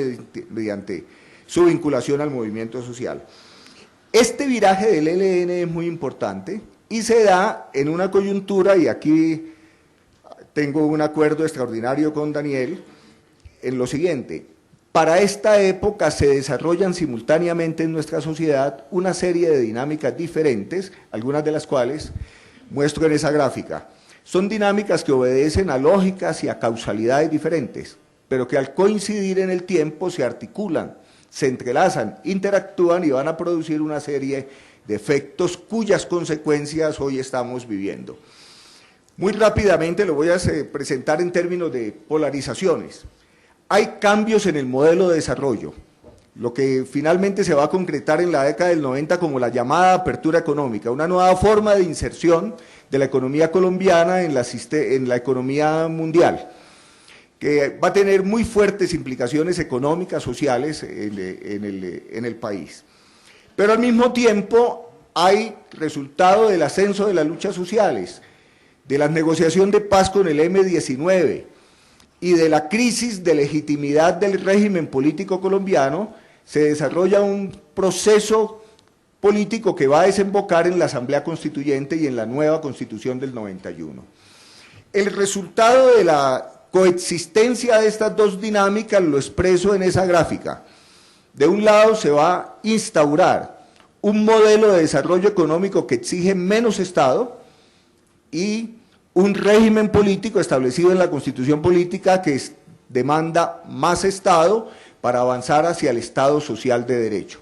Speaker 3: mediante su vinculación al movimiento social. Este viraje del ELN es muy importante y se da en una coyuntura, y aquí tengo un acuerdo extraordinario con Daniel, en lo siguiente: para esta época se desarrollan simultáneamente en nuestra sociedad una serie de dinámicas diferentes, algunas de las cuales muestro en esa gráfica. Son dinámicas que obedecen a lógicas y a causalidades diferentes, pero que al coincidir en el tiempo se articulan, se entrelazan, interactúan y van a producir una serie de efectos cuyas consecuencias hoy estamos viviendo. Muy rápidamente lo voy a presentar en términos de polarizaciones. Hay cambios en el modelo de desarrollo, lo que finalmente se va a concretar en la década del 90 como la llamada apertura económica, una nueva forma de inserción de la economía colombiana en la economía mundial, que va a tener muy fuertes implicaciones económicas, sociales en el país. Pero al mismo tiempo hay resultado del ascenso de las luchas sociales, de la negociación de paz con el M-19 y de la crisis de legitimidad del régimen político colombiano. Se desarrolla un proceso político que va a desembocar en la Asamblea Constituyente y en la nueva Constitución del 91. El resultado de la coexistencia de estas dos dinámicas lo expreso en esa gráfica. De un lado se va a instaurar un modelo de desarrollo económico que exige menos Estado y un régimen político establecido en la Constitución política que demanda más Estado para avanzar hacia el Estado social de derecho.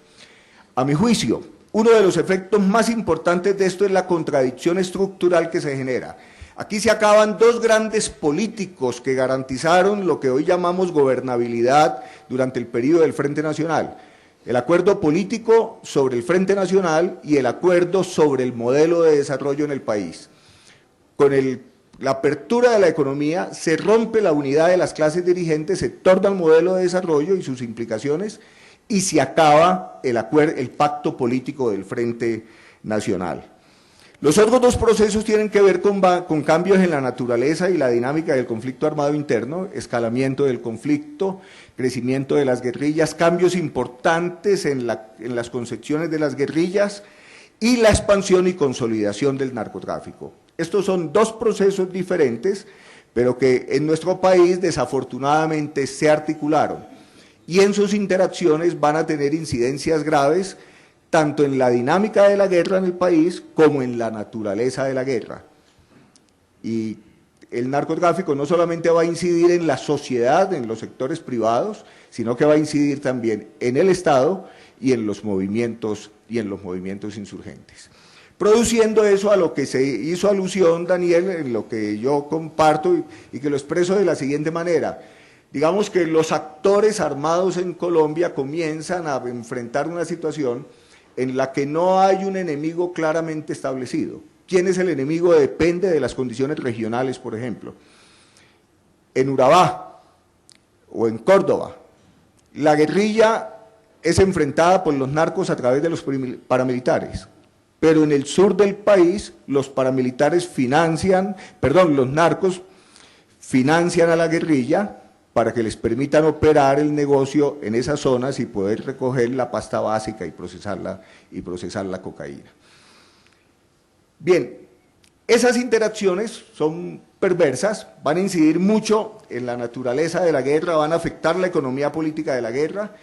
Speaker 3: A mi juicio, uno de los efectos más importantes de esto es la contradicción estructural que se genera. Aquí se acaban dos grandes políticos que garantizaron lo que hoy llamamos gobernabilidad durante el periodo del Frente Nacional: el acuerdo político sobre el Frente Nacional y el acuerdo sobre el modelo de desarrollo en el país. Con la apertura de la economía se rompe la unidad de las clases dirigentes, se torna el modelo de desarrollo y sus implicaciones, y se acaba el pacto político del Frente Nacional. Los otros dos procesos tienen que ver con cambios en la naturaleza y la dinámica del conflicto armado interno, escalamiento del conflicto, crecimiento de las guerrillas, cambios importantes en las concepciones de las guerrillas y la expansión y consolidación del narcotráfico. Estos son dos procesos diferentes, pero que en nuestro país desafortunadamente se articularon, y en sus interacciones van a tener incidencias graves tanto en la dinámica de la guerra en el país como en la naturaleza de la guerra. Y el narcotráfico no solamente va a incidir en la sociedad, en los sectores privados, sino que va a incidir también en el Estado y en los movimientos insurgentes. Produciendo eso a lo que se hizo alusión, Daniel, en lo que yo comparto y que lo expreso de la siguiente manera. Digamos que los actores armados en Colombia comienzan a enfrentar una situación en la que no hay un enemigo claramente establecido. ¿Quién es el enemigo? Depende de las condiciones regionales, por ejemplo. En Urabá o en Córdoba, la guerrilla es enfrentada por los narcos a través de los paramilitares, pero en el sur del país los narcos financian a la guerrilla para que les permitan operar el negocio en esas zonas y poder recoger la pasta básica y procesar la cocaína. Bien, esas interacciones son perversas, van a incidir mucho en la naturaleza de la guerra, van a afectar la economía política de la guerra,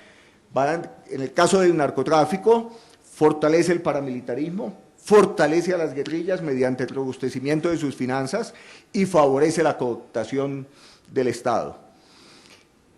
Speaker 3: en el caso del narcotráfico, fortalece el paramilitarismo, fortalece a las guerrillas mediante el robustecimiento de sus finanzas y favorece la cooptación del Estado.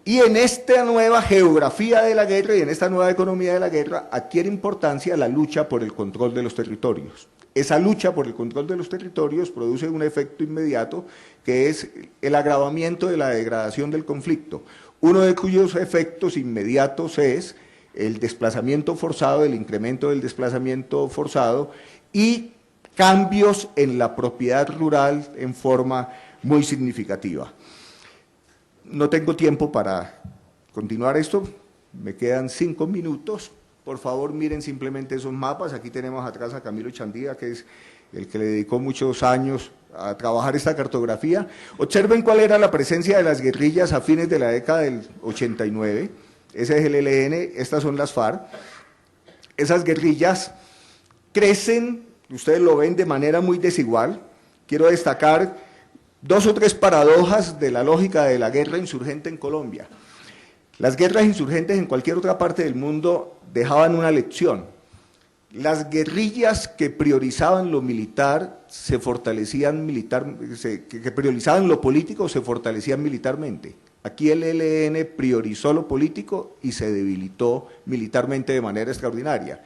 Speaker 3: Y en esta nueva geografía de la guerra y en esta nueva economía de la guerra adquiere importancia la lucha por el control de los territorios. Esa lucha por el control de los territorios produce un efecto inmediato que es el agravamiento de la degradación del conflicto, uno de cuyos efectos inmediatos es el desplazamiento forzado, el incremento del desplazamiento forzado y cambios en la propiedad rural en forma muy significativa. No tengo tiempo para continuar esto, me quedan 5 minutos. Por favor, miren simplemente esos mapas. Aquí tenemos atrás a Camilo Chandía, que es el que le dedicó muchos años a trabajar esta cartografía. Observen cuál era la presencia de las guerrillas a fines de la década del 89. Ese es el ELN, estas son las FARC. Esas guerrillas crecen, ustedes lo ven de manera muy desigual. Quiero destacar 2 o 3 paradojas de la lógica de la guerra insurgente en Colombia. Las guerras insurgentes en cualquier otra parte del mundo dejaban una lección. Las guerrillas que priorizaban lo militar se fortalecían que priorizaban lo político se fortalecían militarmente. Aquí el ELN priorizó lo político y se debilitó militarmente de manera extraordinaria.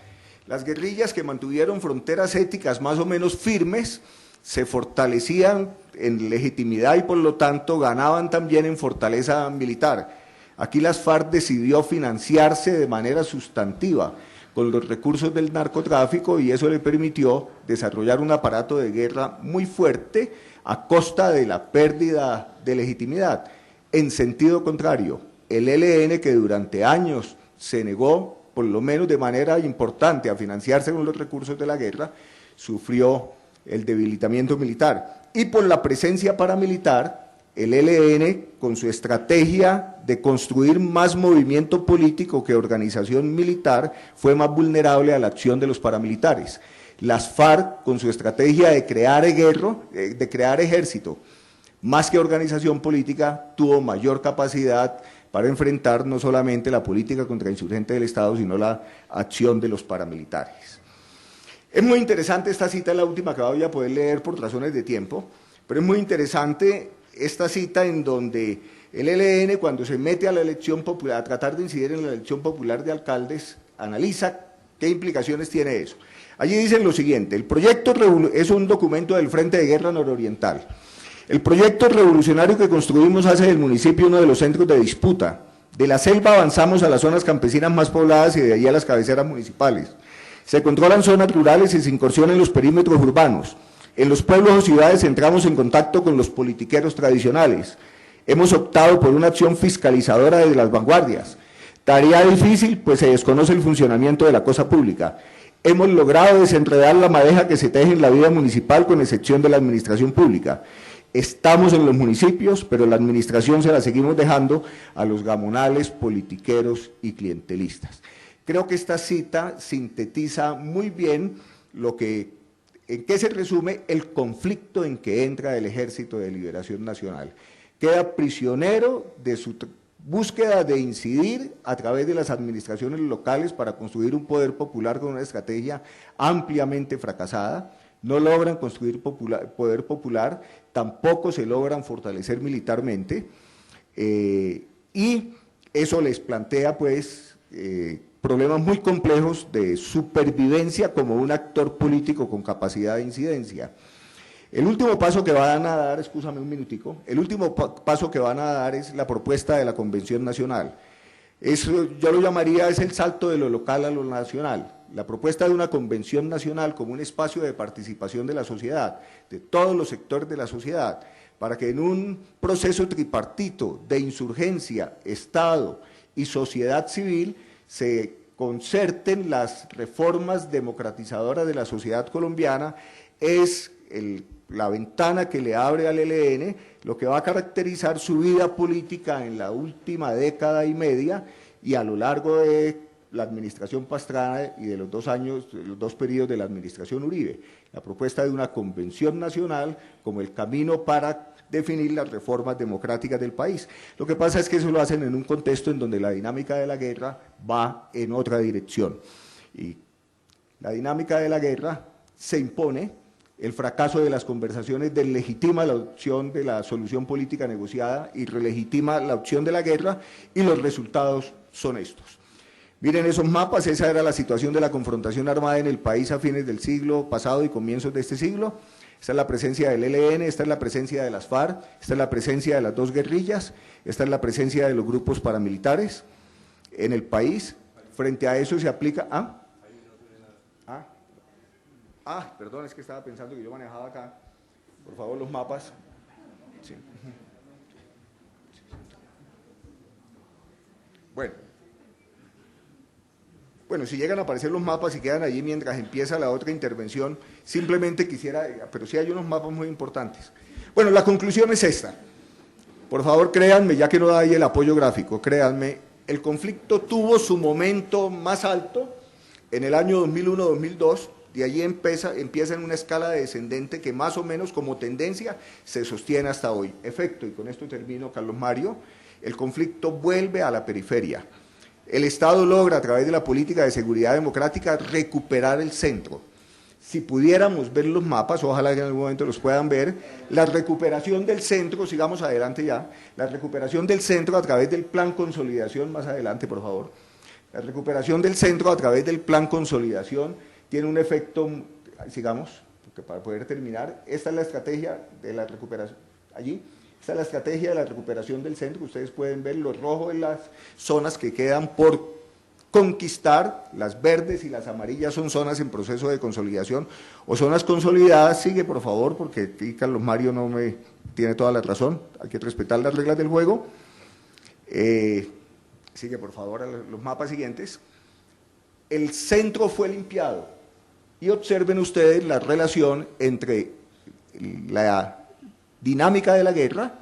Speaker 3: Las guerrillas que mantuvieron fronteras éticas más o menos firmes se fortalecían en legitimidad y por lo tanto ganaban también en fortaleza militar. Aquí las FARC decidió financiarse de manera sustantiva con los recursos del narcotráfico y eso le permitió desarrollar un aparato de guerra muy fuerte a costa de la pérdida de legitimidad. En sentido contrario, el ELN, que durante años se negó, por lo menos de manera importante, a financiarse con los recursos de la guerra, sufrió el debilitamiento militar. Y por la presencia paramilitar, el ELN, con su estrategia de construir más movimiento político que organización militar, fue más vulnerable a la acción de los paramilitares. Las FARC, con su estrategia de crear ejército, más que organización política, tuvo mayor capacidad para enfrentar no solamente la política contrainsurgente del Estado, sino la acción de los paramilitares. Es muy interesante esta cita, la última que voy a poder leer por razones de tiempo, pero es muy interesante esta cita en donde el ELN, cuando se mete a la elección popular, a tratar de incidir en la elección popular de alcaldes, analiza qué implicaciones tiene eso. Allí dicen lo siguiente: el proyecto es un documento del Frente de Guerra Nororiental. El proyecto revolucionario que construimos hace del municipio uno de los centros de disputa. De la selva avanzamos a las zonas campesinas más pobladas y de ahí a las cabeceras municipales. Se controlan zonas rurales y se incursiona en los perímetros urbanos. En los pueblos o ciudades entramos en contacto con los politiqueros tradicionales. Hemos optado por una acción fiscalizadora desde las vanguardias. Tarea difícil, pues se desconoce el funcionamiento de la cosa pública. Hemos logrado desenredar la madeja que se teje en la vida municipal con excepción de la administración pública. Estamos en los municipios, pero la administración se la seguimos dejando a los gamonales, politiqueros y clientelistas. Creo que esta cita sintetiza muy bien en qué se resume el conflicto en que entra el Ejército de Liberación Nacional. Queda prisionero de búsqueda de incidir a través de las administraciones locales para construir un poder popular con una estrategia ampliamente fracasada. No logran construir poder popular, tampoco se logran fortalecer militarmente, y eso les plantea pues problemas muy complejos de supervivencia como un actor político con capacidad de incidencia. El último paso que van a dar, escúchame un minutico, el último paso que van a dar es la propuesta de la Convención Nacional. Eso yo lo llamaría, es el salto de lo local a lo nacional. La propuesta de una convención nacional como un espacio de participación de la sociedad, de todos los sectores de la sociedad, para que en un proceso tripartito de insurgencia, Estado y sociedad civil se concerten las reformas democratizadoras de la sociedad colombiana, es la ventana que le abre al ELN, lo que va a caracterizar su vida política en la última década y media y a lo largo de la administración Pastrana y de los 2 años, los 2 periodos de la administración Uribe. La propuesta de una convención nacional como el camino para definir las reformas democráticas del país. Lo que pasa es que eso lo hacen en un contexto en donde la dinámica de la guerra va en otra dirección. Y la dinámica de la guerra se impone, el fracaso de las conversaciones deslegitima la opción de la solución política negociada y relegitima la opción de la guerra, y los resultados son estos. Miren esos mapas, esa era la situación de la confrontación armada en el país a fines del siglo pasado y comienzos de este siglo. Esta es la presencia del ELN, esta es la presencia de las FARC, esta es la presencia de las 2 guerrillas, esta es la presencia de los grupos paramilitares en el país. Frente a eso se aplica… perdón, es que estaba pensando que yo manejaba acá. Por favor, los mapas. Sí. Bueno, si llegan a aparecer los mapas y quedan allí mientras empieza la otra intervención, simplemente quisiera, pero sí hay unos mapas muy importantes. Bueno, la conclusión es esta. Por favor, créanme, ya que no hay el apoyo gráfico, créanme, el conflicto tuvo su momento más alto en el año 2001-2002, de allí empieza en una escala descendente que más o menos como tendencia se sostiene hasta hoy. Efecto, y con esto termino, Carlos Mario, el conflicto vuelve a la periferia. El Estado logra a través de la política de seguridad democrática recuperar el centro. Si pudiéramos ver los mapas, ojalá que en algún momento los puedan ver, la recuperación del centro, sigamos adelante ya, la recuperación del centro a través del plan consolidación, más adelante por favor, la recuperación del centro a través del plan consolidación tiene un efecto, sigamos, porque para poder terminar, esta es la estrategia de la recuperación, allí, esta es la estrategia de la recuperación del centro, ustedes pueden ver lo rojo en las zonas que quedan por conquistar, las verdes y las amarillas son zonas en proceso de consolidación o zonas consolidadas. Sigue por favor, porque aquí Carlos Mario no me tiene toda la razón, hay que respetar las reglas del juego. Sigue por favor a los mapas siguientes. El centro fue limpiado y observen ustedes la relación entre la dinámica de la guerra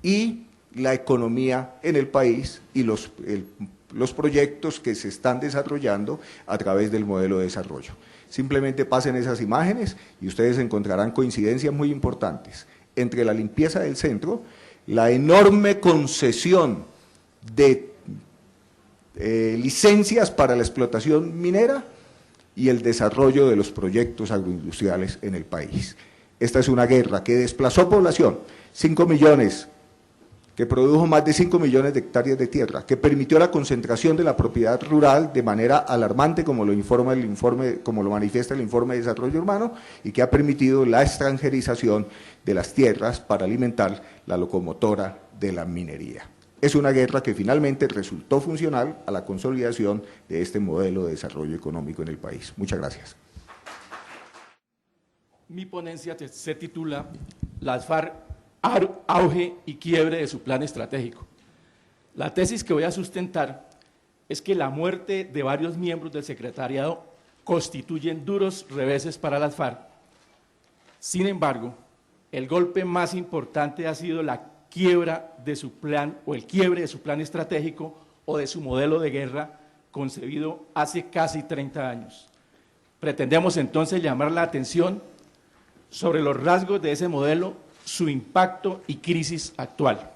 Speaker 3: y la economía en el país y los proyectos que se están desarrollando a través del modelo de desarrollo. Simplemente pasen esas imágenes y ustedes encontrarán coincidencias muy importantes entre la limpieza del centro, la enorme concesión de licencias para la explotación minera y el desarrollo de los proyectos agroindustriales en el país. Esta es una guerra que desplazó población, 5 millones, que produjo más de 5 millones de hectáreas de tierra, que permitió la concentración de la propiedad rural de manera alarmante, como lo informa el informe, como lo manifiesta el informe de desarrollo urbano, y que ha permitido la extranjerización de las tierras para alimentar la locomotora de la minería. Es una guerra que finalmente resultó funcional a la consolidación de este modelo de desarrollo económico en el país. Muchas gracias.
Speaker 4: Mi ponencia se titula Las FARC, auge y quiebre de su plan estratégico. La tesis que voy a sustentar es que la muerte de varios miembros del secretariado constituyen duros reveses para las FARC. Sin embargo, el golpe más importante ha sido la quiebra de su plan o el quiebre de su plan estratégico o de su modelo de guerra concebido hace casi 30 años. Pretendemos entonces llamar la atención sobre los rasgos de ese modelo, su impacto y crisis actual.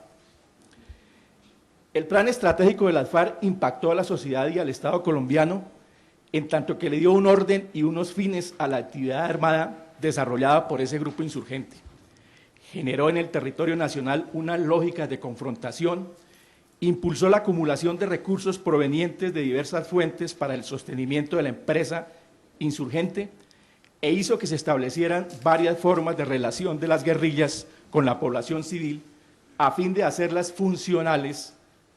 Speaker 4: El plan estratégico de las FARC impactó a la sociedad y al Estado colombiano en tanto que le dio un orden y unos fines a la actividad armada desarrollada por ese grupo insurgente. Generó en el territorio nacional una lógica de confrontación, impulsó la acumulación de recursos provenientes de diversas fuentes para el sostenimiento de la empresa insurgente e hizo que se establecieran varias formas de relación de las guerrillas con la población civil a fin de hacerlas funcionales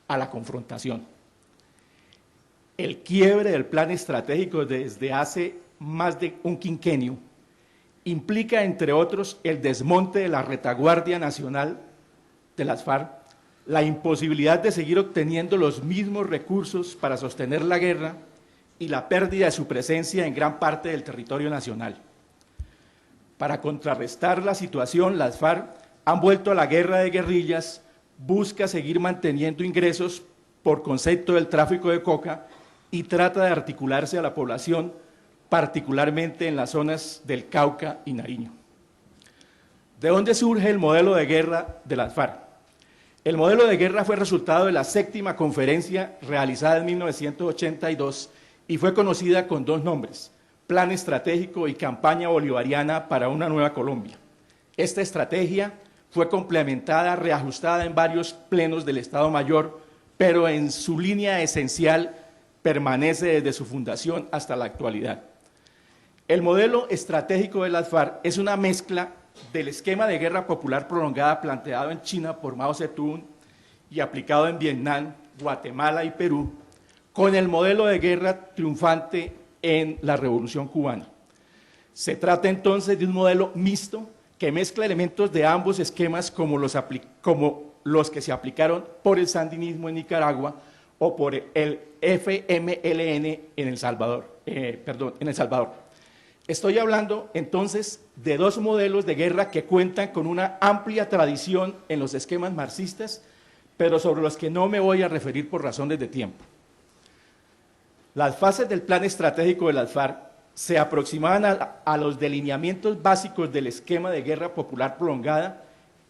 Speaker 4: a la confrontación. El quiebre del plan estratégico desde hace más de un quinquenio implica, entre otros, el desmonte de la retaguardia nacional de las FARC, la imposibilidad de seguir obteniendo los mismos recursos para sostener la guerra y la pérdida de su presencia en gran parte del territorio nacional. Para contrarrestar la situación, las FARC han vuelto a la guerra de guerrillas, busca seguir manteniendo ingresos por concepto del tráfico de coca y trata de articularse a la población, particularmente en las zonas del Cauca y Nariño. ¿De dónde surge el modelo de guerra de las FARC? El modelo de guerra fue resultado de la 7ª conferencia realizada en 1982 y fue conocida con dos nombres: Plan Estratégico y Campaña Bolivariana para una Nueva Colombia. Esta estrategia fue complementada, reajustada en varios plenos del Estado Mayor, pero en su línea esencial permanece desde su fundación hasta la actualidad. El modelo estratégico de las FARC es una mezcla del esquema de guerra popular prolongada planteado en China por Mao Zedong y aplicado en Vietnam, Guatemala y Perú, con el modelo de guerra triunfante en la Revolución Cubana. Se trata entonces de un modelo mixto que mezcla elementos de ambos esquemas como los que se aplicaron por el sandinismo en Nicaragua o por el FMLN en El Salvador. Estoy hablando entonces de dos modelos de guerra que cuentan con una amplia tradición en los esquemas marxistas, pero sobre los que no me voy a referir por razones de tiempo. Las fases del plan estratégico de las FARC se aproximaban a los delineamientos básicos del esquema de guerra popular prolongada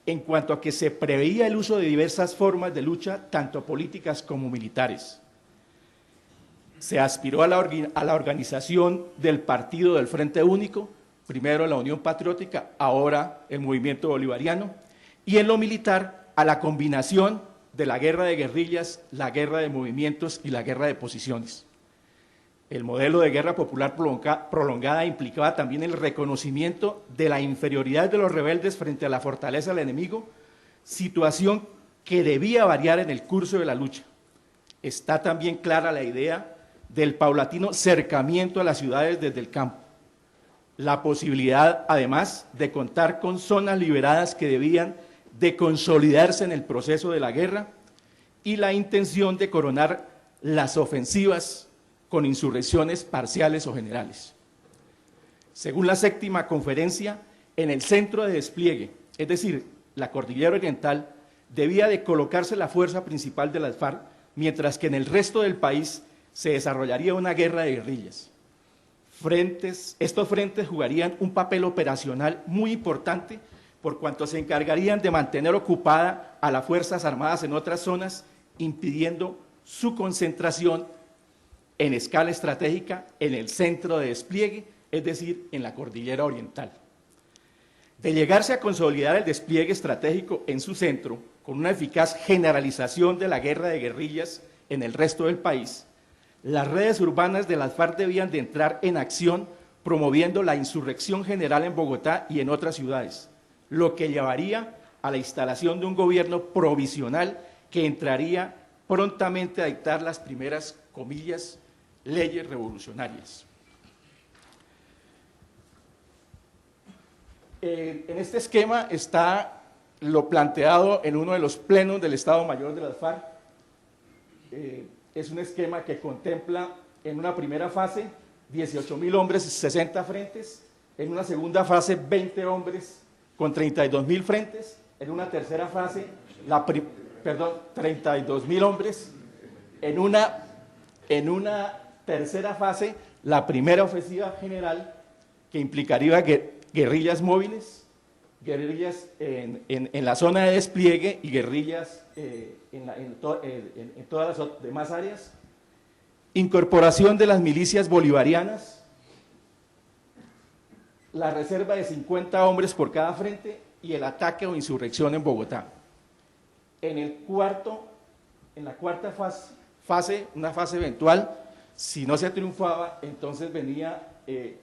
Speaker 4: en cuanto a que se preveía el uso de diversas formas de lucha, tanto políticas como militares. Se aspiró a la organización del Partido del Frente Único, primero la Unión Patriótica, ahora el Movimiento Bolivariano, y en lo militar a la combinación de la guerra de guerrillas, la guerra de movimientos y la guerra de posiciones. El modelo de guerra popular prolongada implicaba también el reconocimiento de la inferioridad de los rebeldes frente a la fortaleza del enemigo, situación que debía variar en el curso de la lucha. Está también clara la idea del paulatino cercamiento a las ciudades desde el campo. La posibilidad, además, de contar con zonas liberadas que debían de consolidarse en el proceso de la guerra y la intención de coronar las ofensivas con insurrecciones parciales o generales. Según la 7ª conferencia, en el centro de despliegue, es decir, la cordillera oriental, debía de colocarse la fuerza principal de las FARC, mientras que en el resto del país se desarrollaría una guerra de guerrillas. Estos frentes jugarían un papel operacional muy importante por cuanto se encargarían de mantener ocupada a las Fuerzas Armadas en otras zonas, impidiendo su concentración en escala estratégica en el centro de despliegue, es decir, en la cordillera oriental. De llegarse a consolidar el despliegue estratégico en su centro, con una eficaz generalización de la guerra de guerrillas en el resto del país, las redes urbanas de las FARC debían de entrar en acción promoviendo la insurrección general en Bogotá y en otras ciudades, lo que llevaría a la instalación de un gobierno provisional que entraría prontamente a dictar las primeras, comillas, leyes revolucionarias. En este esquema está lo planteado en uno de los plenos del Estado Mayor de las FARC. Es un esquema que contempla en una primera fase 18.000 hombres, 60 frentes, en una segunda fase 20 hombres con 32.000 frentes, en una tercera fase 32.000 hombres, en una tercera fase la primera ofensiva general que implicaría guerrillas móviles, guerrillas en la zona de despliegue y guerrillas en todas las demás áreas, incorporación de las milicias bolivarianas, la reserva de 50 hombres por cada frente y el ataque o insurrección en Bogotá. En la cuarta fase, una fase eventual, si no se triunfaba, entonces venía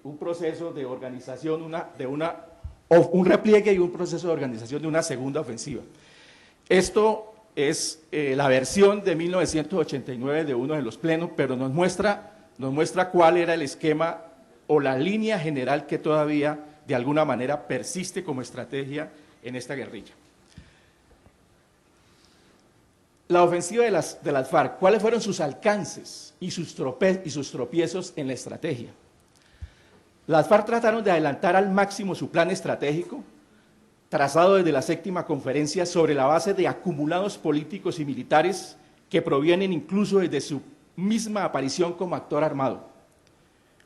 Speaker 4: un proceso de organización, un repliegue y un proceso de organización de una segunda ofensiva. Esto es la versión de 1989 de uno de los plenos, pero nos muestra cuál era el esquema o la línea general que todavía de alguna manera persiste como estrategia en esta guerrilla. La ofensiva de las FARC, ¿cuáles fueron sus alcances y sus tropiezos en la estrategia? Las FARC trataron de adelantar al máximo su plan estratégico, trazado desde la séptima conferencia sobre la base de acumulados políticos y militares que provienen incluso desde su misma aparición como actor armado.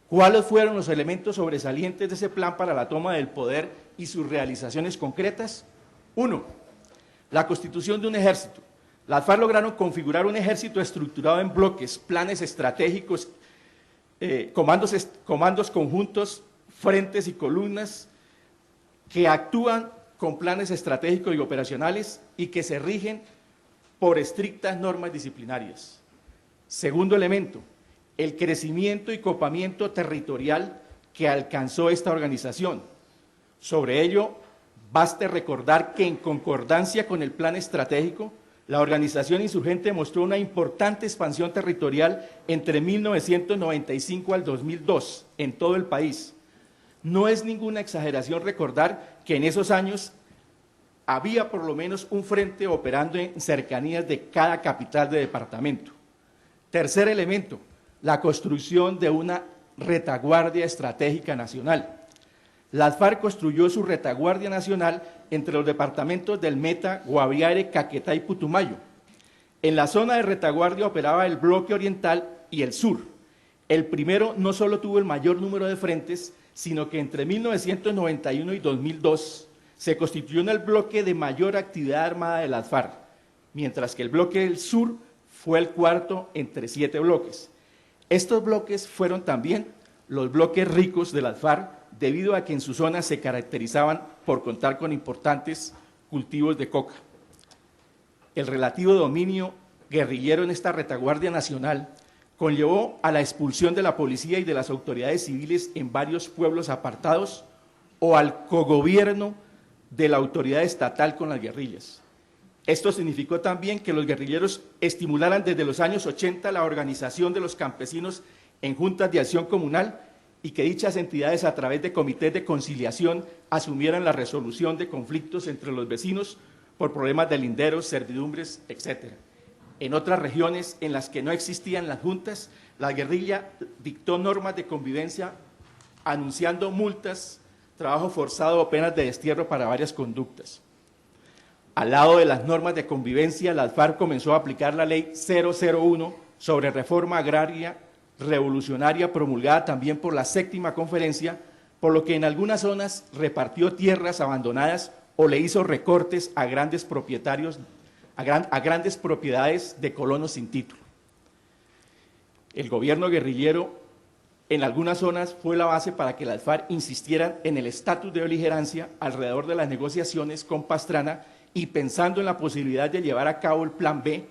Speaker 4: ¿Cuáles fueron los elementos sobresalientes de ese plan para la toma del poder y sus realizaciones concretas? 1. La constitución de un ejército. Las FARC lograron configurar un ejército estructurado en bloques, planes estratégicos, comandos conjuntos, frentes y columnas que actúan con planes estratégicos y operacionales y que se rigen por estrictas normas disciplinarias. Segundo elemento, el crecimiento y copamiento territorial que alcanzó esta organización. Sobre ello, baste recordar que en concordancia con el plan estratégico, la organización insurgente mostró una importante expansión territorial entre 1995 al 2002 en todo el país. No es ninguna exageración recordar que en esos años había por lo menos un frente operando en cercanías de cada capital de departamento. Tercer elemento, la construcción de una retaguardia estratégica nacional. Las FARC construyó su retaguardia nacional entre los departamentos del Meta, Guaviare, Caquetá y Putumayo. En la zona de retaguardia operaba el bloque oriental y el sur. El primero no solo tuvo el mayor número de frentes, sino que entre 1991 y 2002 se constituyó en el bloque de mayor actividad armada de las FARC, mientras que el bloque del sur fue el cuarto entre 7 bloques. Estos bloques fueron también los bloques ricos de las FARC, debido a que en su zona se caracterizaban por contar con importantes cultivos de coca. El relativo dominio guerrillero en esta retaguardia nacional conllevó a la expulsión de la policía y de las autoridades civiles en varios pueblos apartados o al cogobierno de la autoridad estatal con las guerrillas. Esto significó también que los guerrilleros estimularan desde los años 80 la organización de los campesinos en juntas de acción comunal y que dichas entidades, a través de comités de conciliación, asumieran la resolución de conflictos entre los vecinos por problemas de linderos, servidumbres, etc. En otras regiones en las que no existían las juntas, la guerrilla dictó normas de convivencia anunciando multas, trabajo forzado o penas de destierro para varias conductas. Al lado de las normas de convivencia, la FARC comenzó a aplicar la Ley 001 sobre reforma agraria revolucionaria, promulgada también por la séptima conferencia, por lo que en algunas zonas repartió tierras abandonadas o le hizo recortes a grandes propietarios, a grandes propiedades de colonos sin título. El gobierno guerrillero en algunas zonas fue la base para que las FARC insistieran en el estatus de beligerancia alrededor de las negociaciones con Pastrana y pensando en la posibilidad de llevar a cabo el plan B,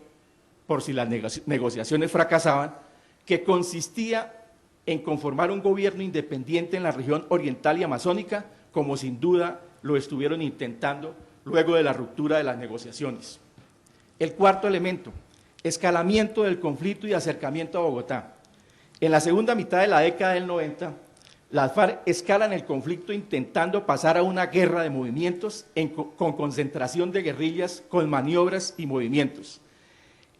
Speaker 4: por si las negociaciones fracasaban, que consistía en conformar un gobierno independiente en la región oriental y amazónica, como sin duda lo estuvieron intentando luego de la ruptura de las negociaciones. El cuarto elemento, escalamiento del conflicto y acercamiento a Bogotá. En la segunda mitad de la década del 90, las FARC escalan el conflicto intentando pasar a una guerra de movimientos con concentración de guerrillas, con maniobras y movimientos.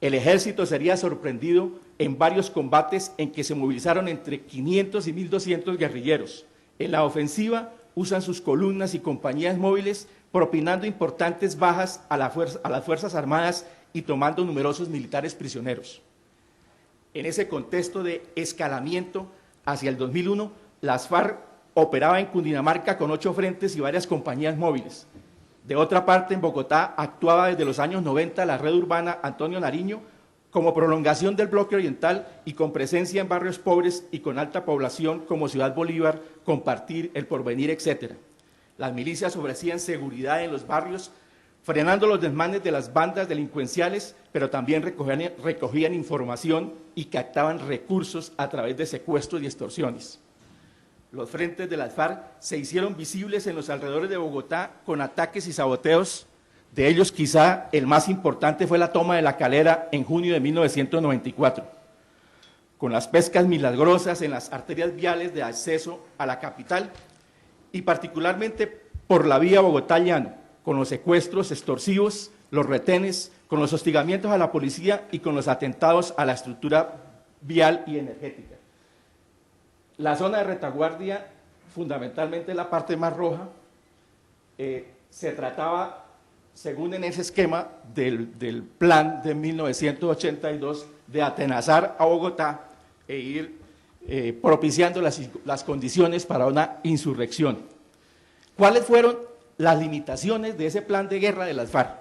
Speaker 4: El ejército sería sorprendido en varios combates en que se movilizaron entre 500 y 1.200 guerrilleros. En la ofensiva usan sus columnas y compañías móviles, propinando importantes bajas a las Fuerzas Armadas y tomando numerosos militares prisioneros. En ese contexto de escalamiento hacia el 2001, las FARC operaba en Cundinamarca con 8 frentes y varias compañías móviles. De otra parte, en Bogotá actuaba desde los años 90 la red urbana Antonio Nariño como prolongación del bloque oriental y con presencia en barrios pobres y con alta población como Ciudad Bolívar, Compartir, El Porvenir, etc. Las milicias ofrecían seguridad en los barrios, frenando los desmanes de las bandas delincuenciales, pero también recogían información y captaban recursos a través de secuestros y extorsiones. Los frentes de las FARC se hicieron visibles en los alrededores de Bogotá con ataques y saboteos. De ellos, quizá el más importante fue la toma de La Calera en junio de 1994, con las pescas milagrosas en las arterias viales de acceso a la capital y particularmente por la vía Bogotá-Llano, con los secuestros extorsivos, los retenes, con los hostigamientos a la policía y con los atentados a la estructura vial y energética. La zona de retaguardia, fundamentalmente la parte más roja, se trataba, según en ese esquema del plan de 1982, de atenazar a Bogotá e ir propiciando las condiciones para una insurrección. ¿Cuáles fueron las limitaciones de ese plan de guerra de las FARC?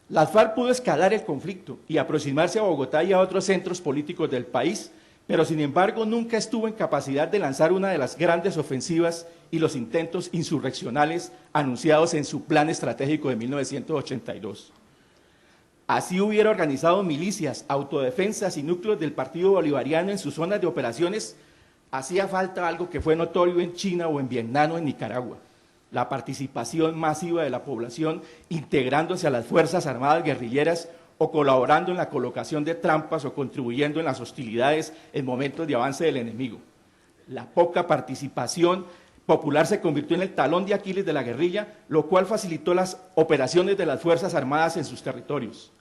Speaker 4: Las FARC pudo escalar el conflicto y aproximarse a Bogotá y a otros centros políticos del país, pero sin embargo nunca estuvo en capacidad de lanzar una de las grandes ofensivas y los intentos insurreccionales anunciados en su plan estratégico de 1982. Así hubiera organizado milicias, autodefensas y núcleos del Partido Bolivariano en sus zonas de operaciones, hacía falta algo que fue notorio en China o en Vietnam o en Nicaragua: la participación masiva de la población integrándose a las Fuerzas Armadas guerrilleras o colaborando en la colocación de trampas o contribuyendo en las hostilidades en momentos de avance del enemigo. La poca participación popular se convirtió en el talón de Aquiles de la guerrilla, lo cual facilitó las operaciones de las Fuerzas Armadas en sus territorios.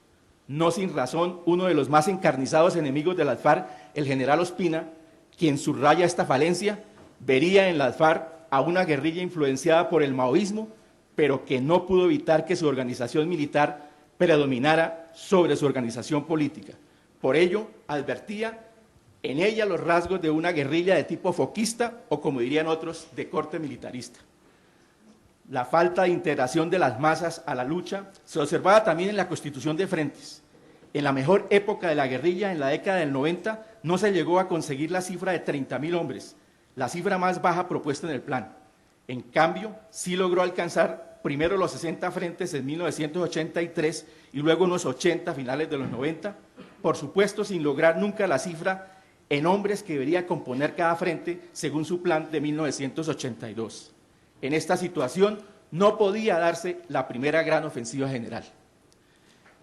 Speaker 4: No sin razón, uno de los más encarnizados enemigos de las FARC, el general Ospina, quien subraya esta falencia, vería en las FARC a una guerrilla influenciada por el maoísmo, pero que no pudo evitar que su organización militar predominara sobre su organización política. Por ello, advertía en ella los rasgos de una guerrilla de tipo foquista o, como dirían otros, de corte militarista. La falta de integración de las masas a la lucha se observaba también en la constitución de frentes. En la mejor época de la guerrilla, en la década del 90, no se llegó a conseguir la cifra de 30.000 hombres, la cifra más baja propuesta en el plan. En cambio, sí logró alcanzar primero los 60 frentes en 1983 y luego unos 80 a finales de los 90, por supuesto sin lograr nunca la cifra en hombres que debería componer cada frente según su plan de 1982. En esta situación no podía darse la primera gran ofensiva general.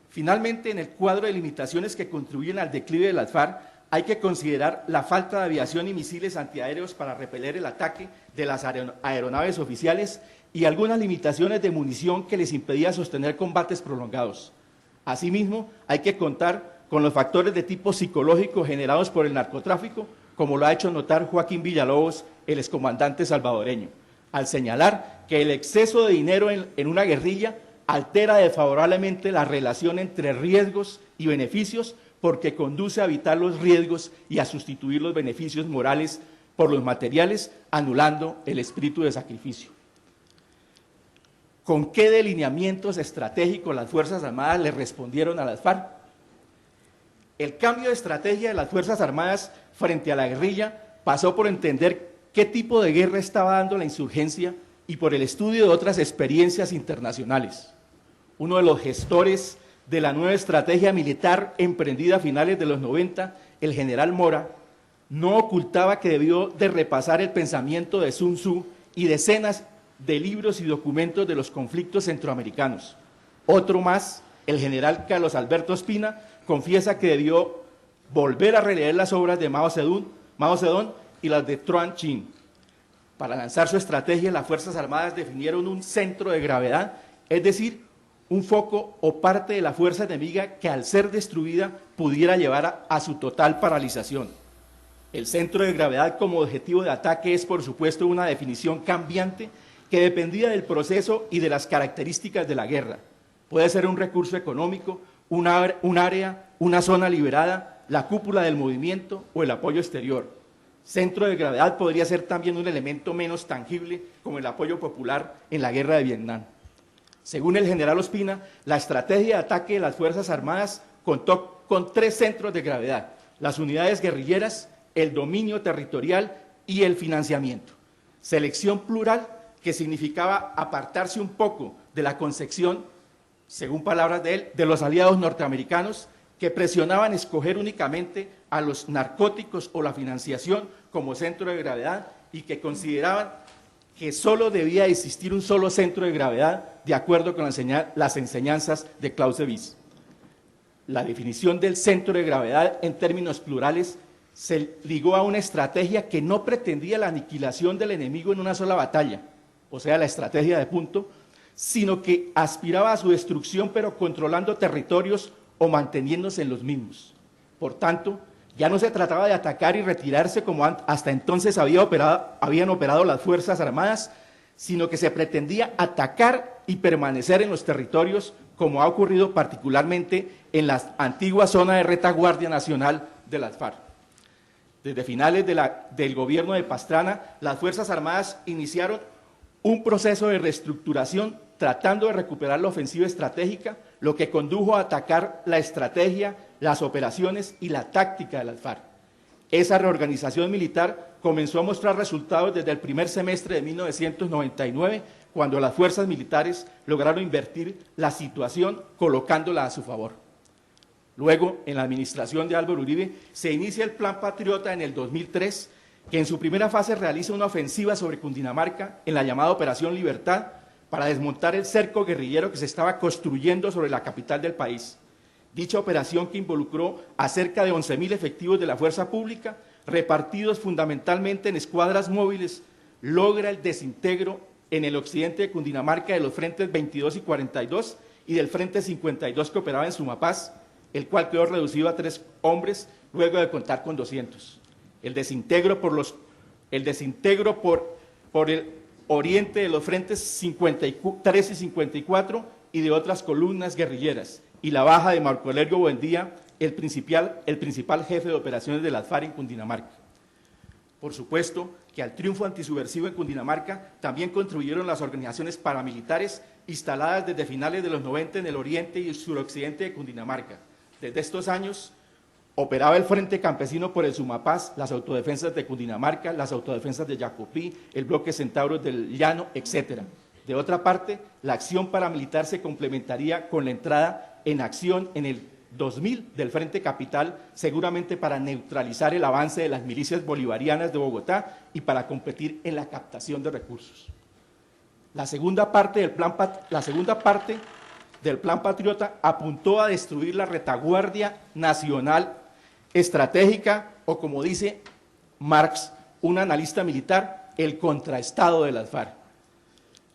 Speaker 4: Finalmente, en el cuadro de limitaciones que contribuyen al declive de las FARC, hay que considerar la falta de aviación y misiles antiaéreos para repeler el ataque de las aeronaves oficiales y algunas limitaciones de munición que les impedía sostener combates prolongados. Asimismo, hay que contar con los factores de tipo psicológico generados por el narcotráfico, como lo ha hecho notar Joaquín Villalobos, el excomandante salvadoreño, al señalar que el exceso de dinero en una guerrilla altera desfavorablemente la relación entre riesgos y beneficios, porque conduce a evitar los riesgos y a sustituir los beneficios morales por los materiales, anulando el espíritu de sacrificio. ¿Con qué delineamientos estratégicos las Fuerzas Armadas le respondieron a las FARC? El cambio de estrategia de las Fuerzas Armadas frente a la guerrilla pasó por entender qué tipo de guerra estaba dando la insurgencia y por el estudio de otras experiencias internacionales. Uno de los gestores de la nueva estrategia militar emprendida a finales de los 90, el general Mora, no ocultaba que debió de repasar el pensamiento de Sun Tzu y decenas de libros y documentos de los conflictos centroamericanos. Otro más, el general Carlos Alberto Ospina, confiesa que debió volver a releer las obras de Mao Zedong y las de Truan Chin. Para lanzar su estrategia, las Fuerzas Armadas definieron un centro de gravedad, es decir, un foco o parte de la fuerza enemiga que al ser destruida pudiera llevar a su total paralización. El centro de gravedad como objetivo de ataque es, por supuesto, una definición cambiante que dependía del proceso y de las características de la guerra. Puede ser un recurso económico, un área, una zona liberada, la cúpula del movimiento o el apoyo exterior. Centro de gravedad podría ser también un elemento menos tangible como el apoyo popular en la guerra de Vietnam. Según el general Ospina, la estrategia de ataque de las Fuerzas Armadas contó con 3 centros de gravedad: las unidades guerrilleras, el dominio territorial y el financiamiento. Selección plural que significaba apartarse un poco de la concepción, según palabras de él, de los aliados norteamericanos que presionaban escoger únicamente a los narcóticos o la financiación como centro de gravedad y que consideraban que solo debía existir un solo centro de gravedad de acuerdo con las enseñanzas de Clausewitz. La definición del centro de gravedad en términos plurales se ligó a una estrategia que no pretendía la aniquilación del enemigo en una sola batalla, o sea, la estrategia de punto, sino que aspiraba a su destrucción pero controlando territorios o manteniéndose en los mismos. Por tanto, ya no se trataba de atacar y retirarse como hasta entonces habían operado las Fuerzas Armadas, sino que se pretendía atacar y permanecer en los territorios, como ha ocurrido particularmente en la antigua zona de retaguardia nacional de las FARC. Desde finales del gobierno de Pastrana, las Fuerzas Armadas iniciaron un proceso de reestructuración tratando de recuperar la ofensiva estratégica, lo que condujo a atacar la estrategia, las operaciones y la táctica de las FARC. Esa reorganización militar comenzó a mostrar resultados desde el primer semestre de 1999, cuando las fuerzas militares lograron invertir la situación colocándola a su favor. Luego, en la administración de Álvaro Uribe, se inicia el Plan Patriota en el 2003, que en su primera fase realiza una ofensiva sobre Cundinamarca en la llamada Operación Libertad para desmontar el cerco guerrillero que se estaba construyendo sobre la capital del país. Dicha operación, que involucró a cerca de 11.000 efectivos de la fuerza pública, repartidos fundamentalmente en escuadras móviles, logra el desintegro en el occidente de Cundinamarca de los frentes 22 y 42 y del frente 52 que operaba en Sumapaz, el cual quedó reducido a 3 hombres luego de contar con 200. El desintegro por el oriente de los frentes 53 y 54 y de otras columnas guerrilleras, y la baja de Marco Aurelio Buendía, el principal jefe de operaciones de las FARC en Cundinamarca. Por supuesto que al triunfo antisubversivo en Cundinamarca también contribuyeron las organizaciones paramilitares instaladas desde finales de los 90 en el oriente y el suroccidente de Cundinamarca. Desde estos años operaba el Frente Campesino por el Sumapaz, las autodefensas de Cundinamarca, las autodefensas de Yacopí, el bloque Centauros del Llano, etc. De otra parte, la acción paramilitar se complementaría con la entrada en acción en el 2000 del Frente Capital, seguramente para neutralizar el avance de las milicias bolivarianas de Bogotá y para competir en la captación de recursos. La segunda parte del Plan Patriota apuntó a destruir la retaguardia nacional estratégica, o como dice Marx, un analista militar, el contraestado de las FARC.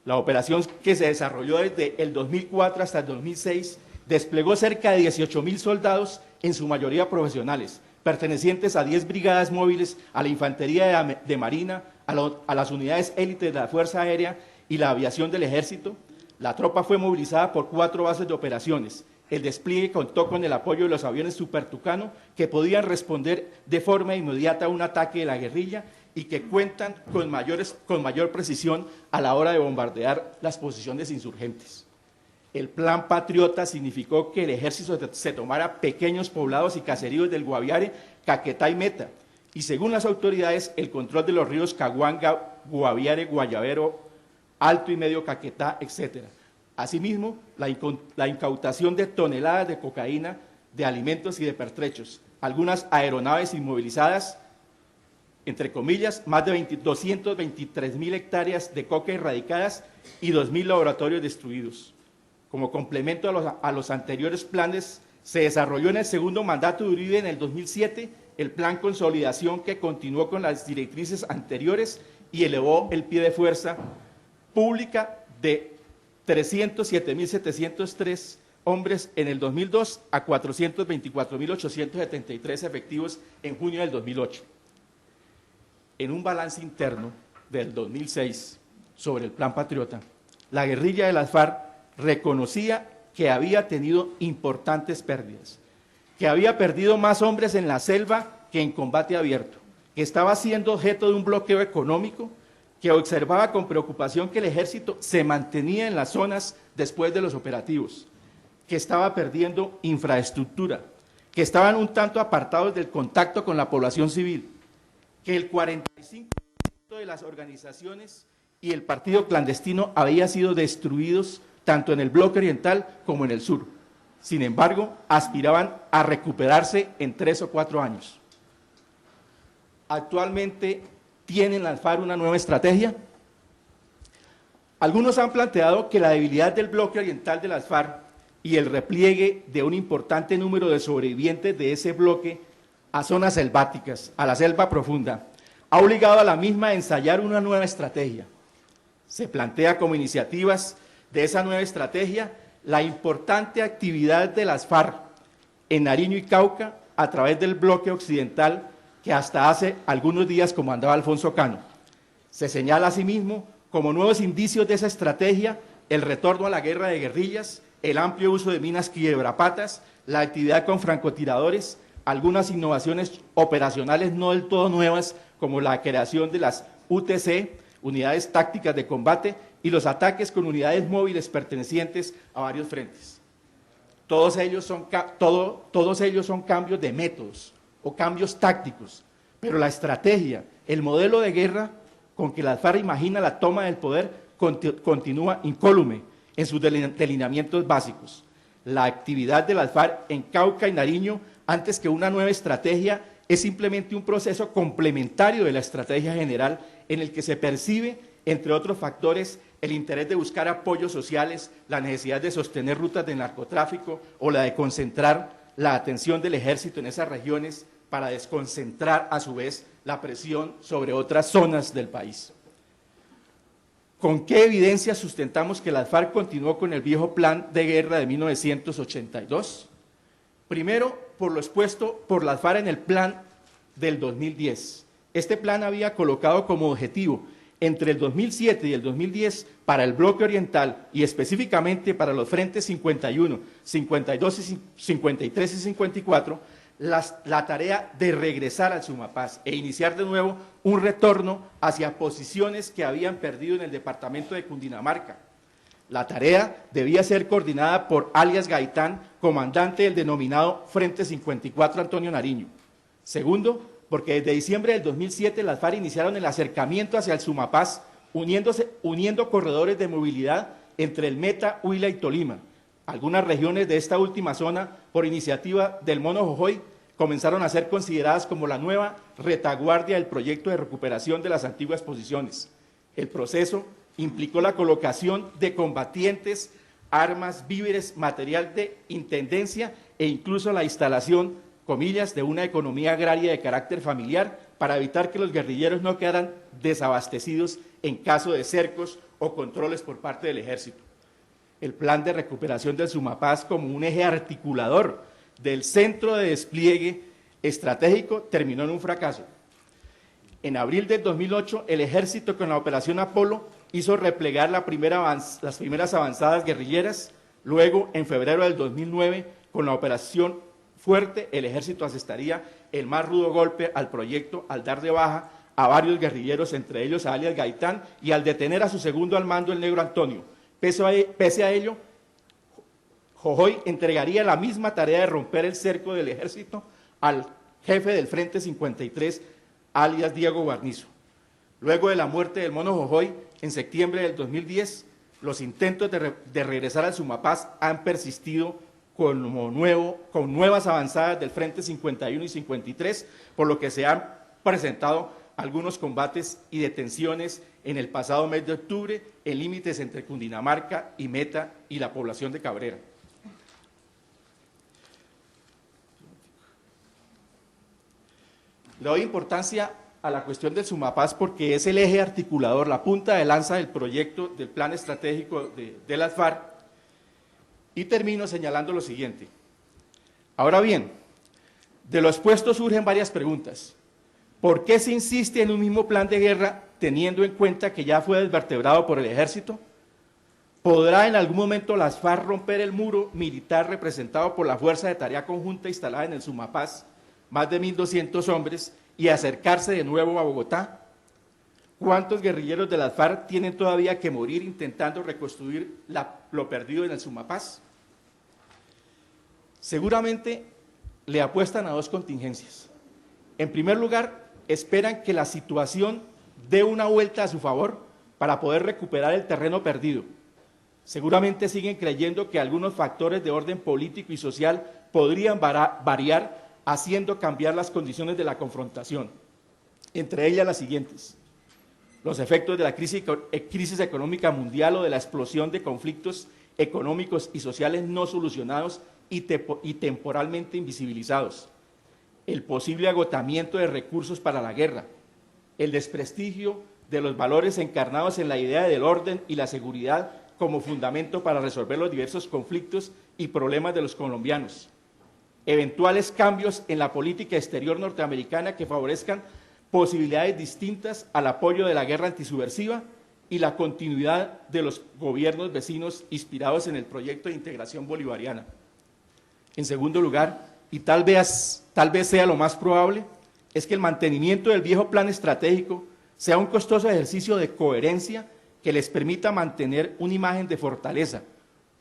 Speaker 4: La operación, que se desarrolló desde el 2004 hasta el 2006, desplegó cerca de 18.000 soldados, en su mayoría profesionales, pertenecientes a 10 brigadas móviles, a la infantería de marina, a las unidades élites de la Fuerza Aérea y la aviación del Ejército. La tropa fue movilizada por 4 bases de operaciones. El despliegue contó con el apoyo de los aviones Super Tucano, que podían responder de forma inmediata a un ataque de la guerrilla y que cuentan con mayor precisión a la hora de bombardear las posiciones insurgentes. El Plan Patriota significó que el ejército se tomara pequeños poblados y caseríos del Guaviare, Caquetá y Meta, y según las autoridades, el control de los ríos Caguanga, Guaviare, Guayabero, Alto y Medio Caquetá, etc. Asimismo, la incautación de toneladas de cocaína, de alimentos y de pertrechos, algunas aeronaves inmovilizadas, entre comillas, más de 223.000 hectáreas de coca erradicadas y 2.000 laboratorios destruidos. Como complemento a los anteriores planes, se desarrolló en el segundo mandato de Uribe en el 2007 el Plan Consolidación, que continuó con las directrices anteriores y elevó el pie de fuerza pública de 307.703 hombres en el 2002 a 424.873 efectivos en junio del 2008. En un balance interno del 2006 sobre el Plan Patriota, la guerrilla de las FARC reconocía que había tenido importantes pérdidas, que había perdido más hombres en la selva que en combate abierto, que estaba siendo objeto de un bloqueo económico, que observaba con preocupación que el ejército se mantenía en las zonas después de los operativos, que estaba perdiendo infraestructura, que estaban un tanto apartados del contacto con la población civil, que el 45% de las organizaciones y el partido clandestino había sido destruidos tanto en el bloque oriental como en el sur. Sin embargo, aspiraban a recuperarse en 3 o 4 años. Actualmente, ¿tienen las FARC una nueva estrategia? Algunos han planteado que la debilidad del bloque oriental de las FARC y el repliegue de un importante número de sobrevivientes de ese bloque a zonas selváticas, a la selva profunda, ha obligado a la misma a ensayar una nueva estrategia. Se plantea como iniciativas de esa nueva estrategia la importante actividad de las FARC en Nariño y Cauca a través del bloque occidental que hasta hace algunos días comandaba Alfonso Cano. Se señala asimismo como nuevos indicios de esa estrategia el retorno a la guerra de guerrillas, el amplio uso de minas quiebrapatas, la actividad con francotiradores, algunas innovaciones operacionales no del todo nuevas, como la creación de las UTC, unidades tácticas de combate, y los ataques con unidades móviles pertenecientes a varios frentes. Todos ellos son cambios de métodos o cambios tácticos, pero la estrategia, el modelo de guerra con que las FARC imagina la toma del poder continúa incólume en sus delineamientos básicos. La actividad de las FARC en Cauca y Nariño, antes que una nueva estrategia, es simplemente un proceso complementario de la estrategia general en el que se percibe, entre otros factores, el interés de buscar apoyos sociales, la necesidad de sostener rutas de narcotráfico o la de concentrar la atención del ejército en esas regiones para desconcentrar a su vez la presión sobre otras zonas del país. ¿Con qué evidencia sustentamos que las FARC continuó con el viejo plan de guerra de 1982? Primero, por lo expuesto por las FARC en el plan del 2010. Este plan había colocado como objetivo entre el 2007 y el 2010 para el bloque oriental y específicamente para los frentes 51, 52, 53 y 54, la tarea de regresar al Sumapaz e iniciar de nuevo un retorno hacia posiciones que habían perdido en el departamento de Cundinamarca. La tarea debía ser coordinada por alias Gaitán, comandante del denominado Frente 54 Antonio Nariño. Segundo, porque desde diciembre del 2007 las FARC iniciaron el acercamiento hacia el Sumapaz, uniendo corredores de movilidad entre el Meta, Huila y Tolima. Algunas regiones de esta última zona, por iniciativa del Mono Jojoy, comenzaron a ser consideradas como la nueva retaguardia del proyecto de recuperación de las antiguas posiciones. El proceso implicó la colocación de combatientes, armas, víveres, material de intendencia e incluso la instalación, comillas, de una economía agraria de carácter familiar para evitar que los guerrilleros no quedaran desabastecidos en caso de cercos o controles por parte del ejército. El plan de recuperación del Sumapaz como un eje articulador del centro de despliegue estratégico terminó en un fracaso. En abril del 2008, el ejército con la operación Apolo hizo replegar las primeras avanzadas guerrilleras. Luego, en febrero del 2009, con la operación Fuerte, el ejército asestaría el más rudo golpe al proyecto al dar de baja a varios guerrilleros, entre ellos a alias Gaitán, y al detener a su segundo al mando, el Negro Antonio. Pese a ello, Jojoy entregaría la misma tarea de romper el cerco del ejército al jefe del Frente 53, alias Diego Guarnizo. Luego de la muerte del Mono Jojoy, en septiembre del 2010, los intentos de regresar al Sumapaz han persistido con nuevas avanzadas del Frente 51 y 53, por lo que se han presentado algunos combates y detenciones en el pasado mes de octubre en límites entre Cundinamarca y Meta y la población de Cabrera. Le doy importancia a la cuestión del Sumapaz porque es el eje articulador, la punta de lanza del proyecto del plan estratégico de las FARC. Y termino señalando lo siguiente. Ahora bien, de lo expuesto surgen varias preguntas. ¿Por qué se insiste en un mismo plan de guerra teniendo en cuenta que ya fue desvertebrado por el ejército? ¿Podrá en algún momento las FARC romper el muro militar representado por la Fuerza de Tarea Conjunta instalada en el Sumapaz más de 1.200 hombres, y acercarse de nuevo a Bogotá? ¿Cuántos guerrilleros de las FARC tienen todavía que morir intentando reconstruir lo perdido en el Sumapaz? Seguramente le apuestan a dos contingencias. En primer lugar, esperan que la situación dé una vuelta a su favor para poder recuperar el terreno perdido. Seguramente siguen creyendo que algunos factores de orden político y social podrían variar, haciendo cambiar las condiciones de la confrontación. Entre ellas las siguientes: los efectos de la crisis económica mundial o de la explosión de conflictos económicos y sociales no solucionados y temporalmente invisibilizados, el posible agotamiento de recursos para la guerra, el desprestigio de los valores encarnados en la idea del orden y la seguridad como fundamento para resolver los diversos conflictos y problemas de los colombianos, eventuales cambios en la política exterior norteamericana que favorezcan posibilidades distintas al apoyo de la guerra antisubversiva y la continuidad de los gobiernos vecinos inspirados en el proyecto de integración bolivariana. En segundo lugar, y tal vez sea lo más probable, es que el mantenimiento del viejo plan estratégico sea un costoso ejercicio de coherencia que les permita mantener una imagen de fortaleza,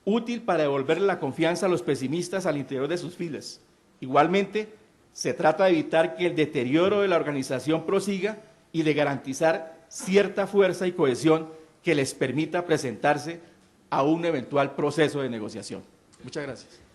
Speaker 4: útil para devolverle la confianza a los pesimistas al interior de sus filas. Igualmente, se trata de evitar que el deterioro de la organización prosiga y de garantizar cierta fuerza y cohesión que les permita presentarse a un eventual proceso de negociación. Muchas gracias.